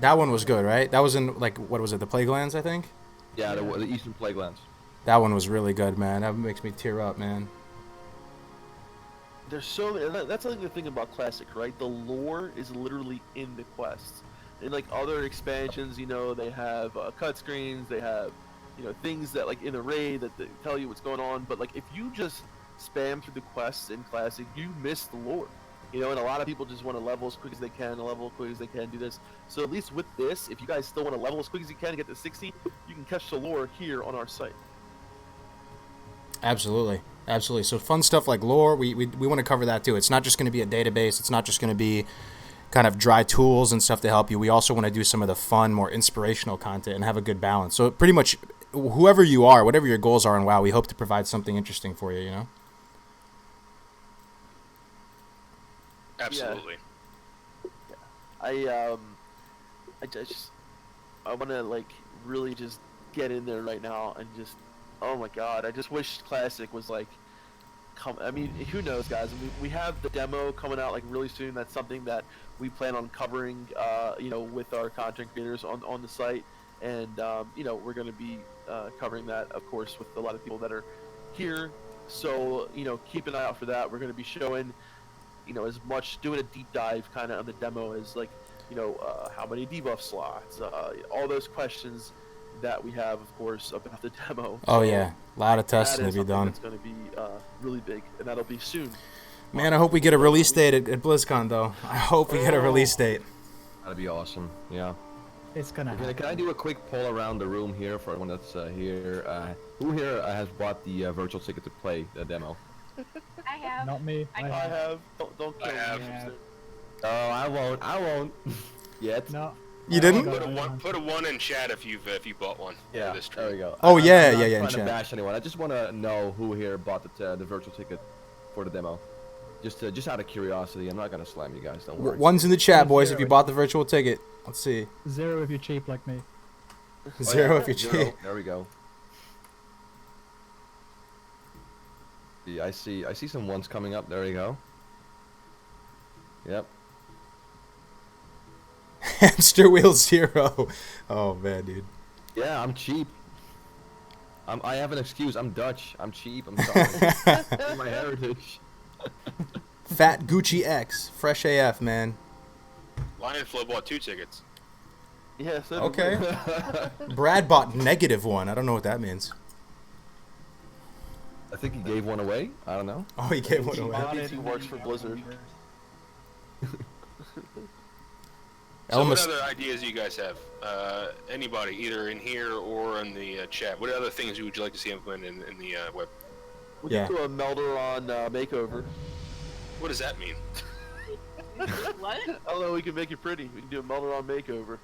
A: That one was good, right? That was in, like, what was it, the Plaguelands, I think?
C: Yeah, the Eastern Plaguelands.
A: That one was really good, man. That makes me tear up, man.
E: There's so many. That's like the thing about Classic, right? The lore is literally in the quests. In like other expansions, you know, they have cut screens, they have, you know, things that like in the raid that tell you what's going on. But like if you just spam through the quests in Classic, you miss the lore. You know, and a lot of people just want to level as quick as they can, do this. So at least with this, if you guys still want to level as quick as you can to get to 60, you can catch the lore here on our site.
A: Absolutely. So fun stuff like lore, we want to cover that too. It's not just going to be a database. It's not just going to be kind of dry tools and stuff to help you. We also want to do some of the fun, more inspirational content and have a good balance. So pretty much whoever you are, whatever your goals are in WoW, we hope to provide something interesting for you, you know?
B: Absolutely.
E: Yeah. I want to like really just get in there right now and just, oh my god, I just wish Classic was like, I mean, who knows, guys? We have the demo coming out like really soon. That's something that we plan on covering, you know, with our content creators on the site, and you know, we're going to be covering that, of course, with a lot of people that are here. So you know, keep an eye out for that. We're going to be showing, you know, as much, doing a deep dive kind of on the demo as like, you know, how many debuff slots, all those questions that we have, of course, about the demo.
A: Oh, yeah. A lot of testing to be done.
E: It's going to be really big, and that'll be soon.
A: Man, I hope we get a release date at BlizzCon, though. I hope we get a release date.
C: That'd be awesome. Yeah.
H: It's gonna happen.
C: Can I do a quick poll around the room here for everyone that's here? Who here has bought the virtual ticket to play the demo?
F: I have.
H: Not me.
F: I
E: I have. Don't kill me.
B: have.
C: Oh, I won't. Yet.
H: No.
A: You didn't?
B: Put a 1 in chat if you bought one.
C: Yeah,
B: For this
C: there we go.
A: Oh, yeah,
C: I'm not
A: in
C: trying to
A: chat.
C: bash anyone. I just want to know who here bought the virtual ticket for the demo. Just out of curiosity. I'm not gonna slam you guys. Don't worry.
A: One's in the chat, boys, if you bought the virtual ticket. Let's see.
H: 0 if you're cheap like me.
A: 0 if you're
C: Zero.
A: cheap.
C: There we go. Yeah, I see some ones coming up. There you go. Yep.
A: Hamster wheel 0. Oh, man, dude.
C: Yeah, I'm cheap. I have an excuse. I'm Dutch. I'm cheap. I'm sorry. My heritage.
A: Fat Gucci X. Fresh AF, man.
B: Lionflow bought 2 tickets.
E: Yeah. So
A: Okay. Brad bought -1. I don't know what that means.
C: I think he gave one away. I don't know.
A: Oh, he gave one away.
E: That means he works for Blizzard.
B: So what
A: Elmas-
B: other ideas do you guys have? Anybody, either in here or in the chat? What other things would you like to see implemented in the web?
E: We
A: Yeah.
E: can do a Melderon makeover.
B: What does that mean?
F: What?
E: I don't know. We can make it pretty. We can do a Melderon makeover.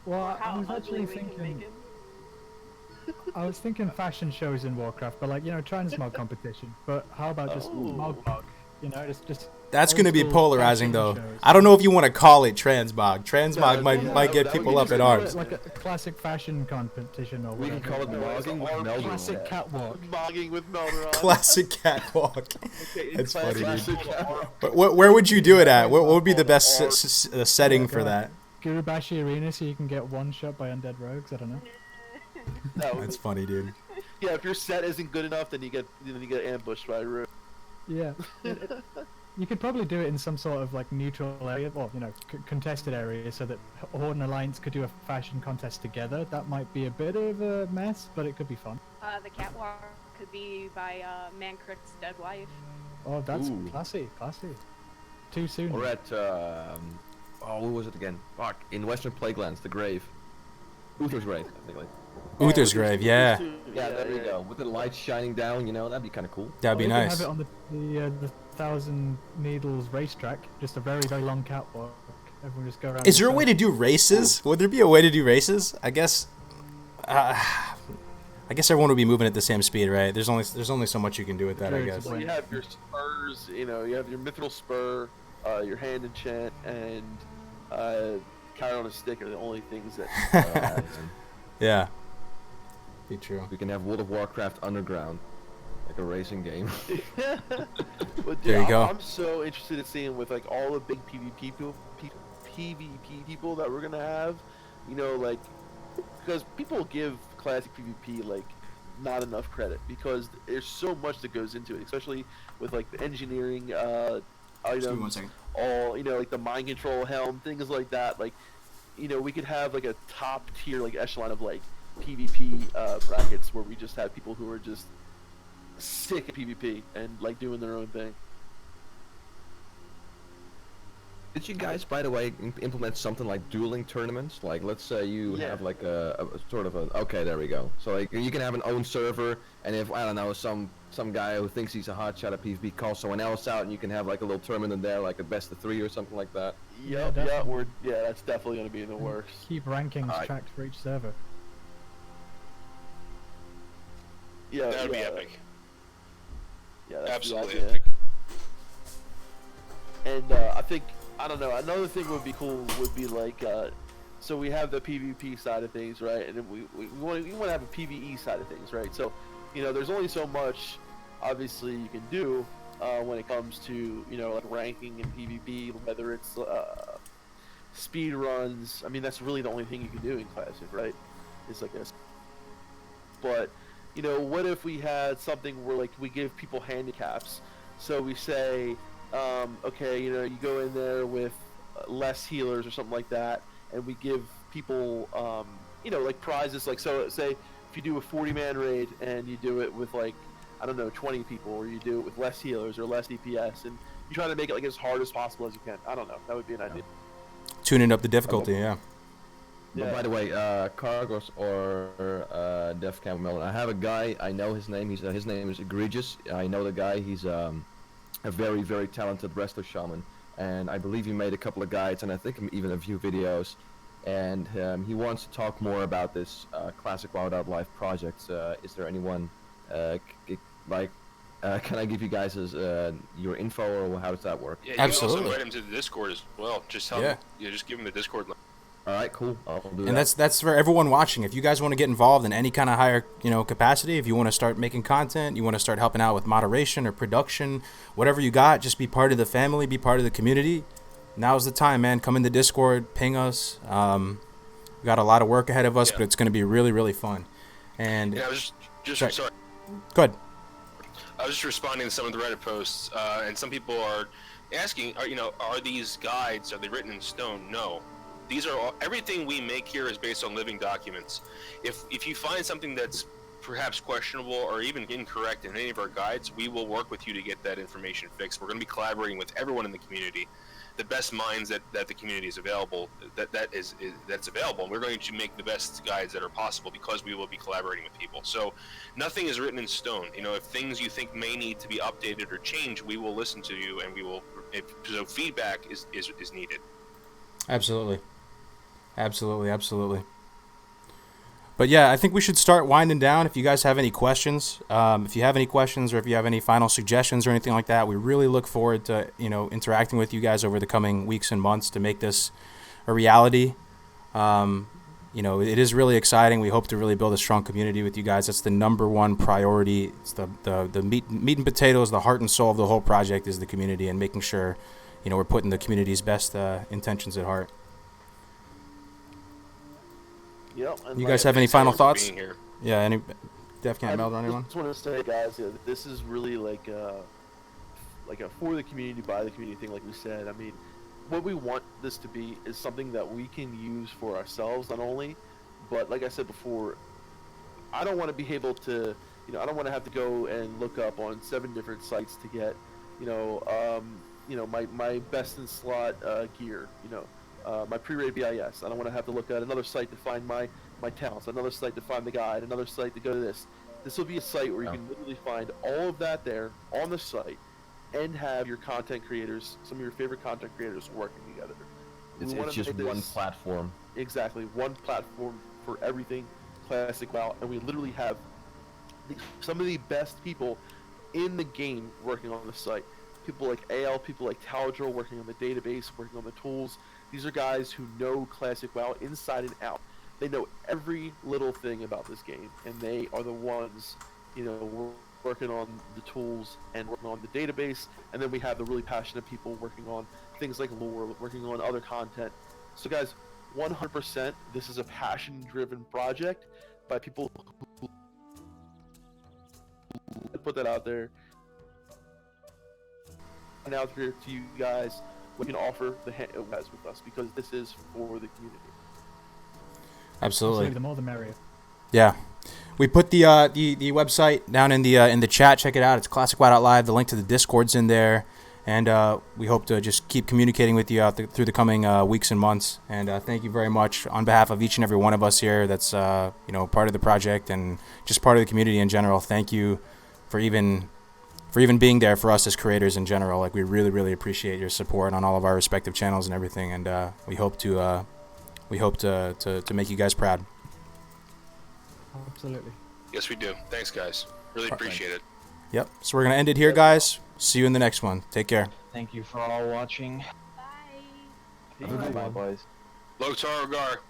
H: Well, I
F: How
H: was
F: ugly
H: actually
F: we can make
H: thinking.
F: it.
H: I was thinking fashion shows in Warcraft, but like, you know, trying a small competition. But how about just
E: Oh.
H: mug? You know, just
A: That's
H: old
A: going to be
H: school
A: polarizing,
H: fashion
A: though.
H: shows.
A: I don't know if you want to call it transmog. Transmog
E: No,
A: might get
E: that
A: people
E: would
A: up
E: be
A: in
E: just
A: arms.
H: Like a classic fashion competition or
C: We
H: whatever.
C: can call it mogging with
E: Or
C: Melderon.
H: Classic catwalk.
E: Mogging with Melderon.
A: Classic catwalk.
E: Okay,
A: That's funny, dude.
E: classic
A: But where would you do it at? What would be the best setting for that?
H: Gurubashi Arena, so you can get one shot by undead rogues. I don't know.
E: No,
A: That's funny, dude.
E: yeah, if your set isn't good enough, then you get ambushed by a rogue.
H: Yeah. You could probably do it in some sort of like neutral area, or contested area, so that Horde and Alliance could do a fashion contest together. That might be a bit of a mess, but it could be fun.
F: The catwalk could be by Mancrick's dead wife.
H: Oh, that's
C: Ooh.
H: classy. Too soon.
C: Or at what was it again? Fuck, in Western Plaguelands, the grave. Uther's grave, I think. Like.
A: Uther's grave, yeah.
C: Yeah, there you go. With the lights shining down, that'd be kind of cool.
A: That'd be
H: You could
A: nice.
H: have it on the Thousand Needles racetrack, just a very, very long catwalk. Everyone just go around.
A: Is there a way to do races? Would there be a way to do races? I guess everyone would be moving at the same speed, right? There's only so much you can do with that, I guess.
E: Well, you have your spurs, you have your mithril spur, your hand enchant, and carrot on a stick are the only things that.
A: Yeah. Be true.
C: We can have World of Warcraft Underground, like a racing game.
E: But,
A: There you go.
E: I'm so interested in seeing with like all the big PvP people that we're gonna have, like because people give classic PvP like not enough credit because there's so much that goes into it, especially with like the engineering items,
A: 1 second.
E: all like the mind control helm, things like that. Like we could have like a top tier like echelon of like PvP brackets where we just have people who are just sick at PvP and like doing their own thing.
C: Did you guys, by the way, implement something like dueling tournaments? Like, let's say you
E: Yeah.
C: have like a sort of a. Okay, there we go. So like you can have an own server, and if I don't know some guy who thinks he's a hotshot at PvP calls someone else out, and you can have like a little tournament in there, like a best of 3 or something like that.
E: Yep,
H: definitely.
E: that's definitely gonna be in the works.
H: keep rankings
C: Alright.
H: tracked for each server?
E: Yeah,
B: That would be
E: yeah,
B: epic.
E: Yeah, that's the
B: Absolutely
E: idea.
B: epic.
E: And I think I don't know. Another thing would be cool would be like, so we have the PvP side of things, right? And then we want to have a PvE side of things, right? So, there's only so much, obviously, you can do when it comes to like ranking in PvP, whether it's speed runs. I mean, that's really the only thing you can do in Classic, right? It's like this. But what if we had something where like we give people handicaps? So we say, okay, you go in there with less healers or something like that, and we give people, like prizes. Like, so say if you do a 40-man raid and you do it with like, I don't know, 20 people, or you do it with less healers or less DPS, and you try to make it like as hard as possible as you can. I don't know. That would be an idea.
A: Tuning up the difficulty, yeah.
C: But
E: Yeah.
C: by the way, Cargos or Def Camp Melon, I have a guy. I know his name. His name is Egregious. I know the guy. He's a very, very talented wrestler shaman, and I believe he made a couple of guides, and I think even a few videos. And he wants to talk more about this Classicwow.live project. Is there anyone can I give you guys your info, or how does that work?
B: Yeah, you
A: Absolutely.
B: can also invite him to the Discord as well. Just tell him, just give him the Discord link.
C: All right, cool. I'll do
A: And
C: that.
A: that's for everyone watching. If you guys want to get involved in any kind of higher, capacity, if you want to start making content, you want to start helping out with moderation or production, whatever you got, just be part of the family, be part of the community. Now's the time, man. Come in the Discord, ping us. We got a lot of work ahead of us,
B: Yeah.
A: but it's going to be really, really fun. And
B: Yeah, I was just
A: Sorry.
B: sorry.
A: go ahead.
B: I was just responding to some of the Reddit posts, and some people are asking, are these guides, are they written in stone? No. These are everything we make here is based on living documents. If you find something that's perhaps questionable or even incorrect in any of our guides, we will work with you to get that information fixed. We're going to be collaborating with everyone in the community, the best minds that the community is available, that's available. And we're going to make the best guides that are possible because we will be collaborating with people. So nothing is written in stone. If things you think may need to be updated or changed, we will listen to you, and we will. So feedback is needed.
A: Absolutely. But yeah, I think we should start winding down. If you guys have any questions, if you have any questions or if you have any final suggestions or anything like that, we really look forward to interacting with you guys over the coming weeks and months to make this a reality. It is really exciting. We hope to really build a strong community with you guys. That's the number one priority. It's the meat and potatoes, the heart and soul of the whole project is the community and making sure, we're putting the community's best intentions at heart.
E: Yep. And
A: You guys have any final thoughts?
B: Being here.
A: Yeah, any Def Camp Meld on anyone?
E: I just want to say, guys, this is really like a for the community, by the community thing, like we said. I mean, what we want this to be is something that we can use for ourselves, not only, but like I said before, I don't want to be able to, I don't want to have to go and look up on 7 different sites to get, my best in slot gear, my pre-raid BIS. I don't want to have to look at another site to find my talents, another site to find the guide, another site to go to this. This will be a site where you can literally find all of that there on the site and have your content creators, some of your favorite content creators working together.
C: It's just one platform.
E: Exactly, one platform for everything Classic WoW, and we literally have some of the best people in the game working on the site. People like AL, people like Taladrill working on the database, working on the tools. These are guys who know Classic WoW inside and out. They know every little thing about this game, and they are the ones, working on the tools and working on the database. And then we have the really passionate people working on things like lore, working on other content. So guys, 100%, this is a passion-driven project by people who put that out there. And out here to you guys, we can offer the guys with us because this is for the community.
A: Absolutely.
H: The more the merrier.
A: Yeah. We put the website down in the chat. Check it out. It's Classicwow.live. The link to the Discord's in there. And we hope to just keep communicating with you through the coming weeks and months. And thank you very much on behalf of each and every one of us here that's part of the project and just part of the community in general. Thank you for even being there for us as creators in general. Like, we really, really appreciate your support on all of our respective channels and everything. And we hope to make you guys proud.
H: Absolutely.
B: Yes, we do. Thanks, guys. Really appreciate it.
A: Yep. So we're going to end it here, guys. See you in the next one. Take care.
D: Thank you for all watching.
F: Bye.
D: Bye, boys.
B: Lotar Gar.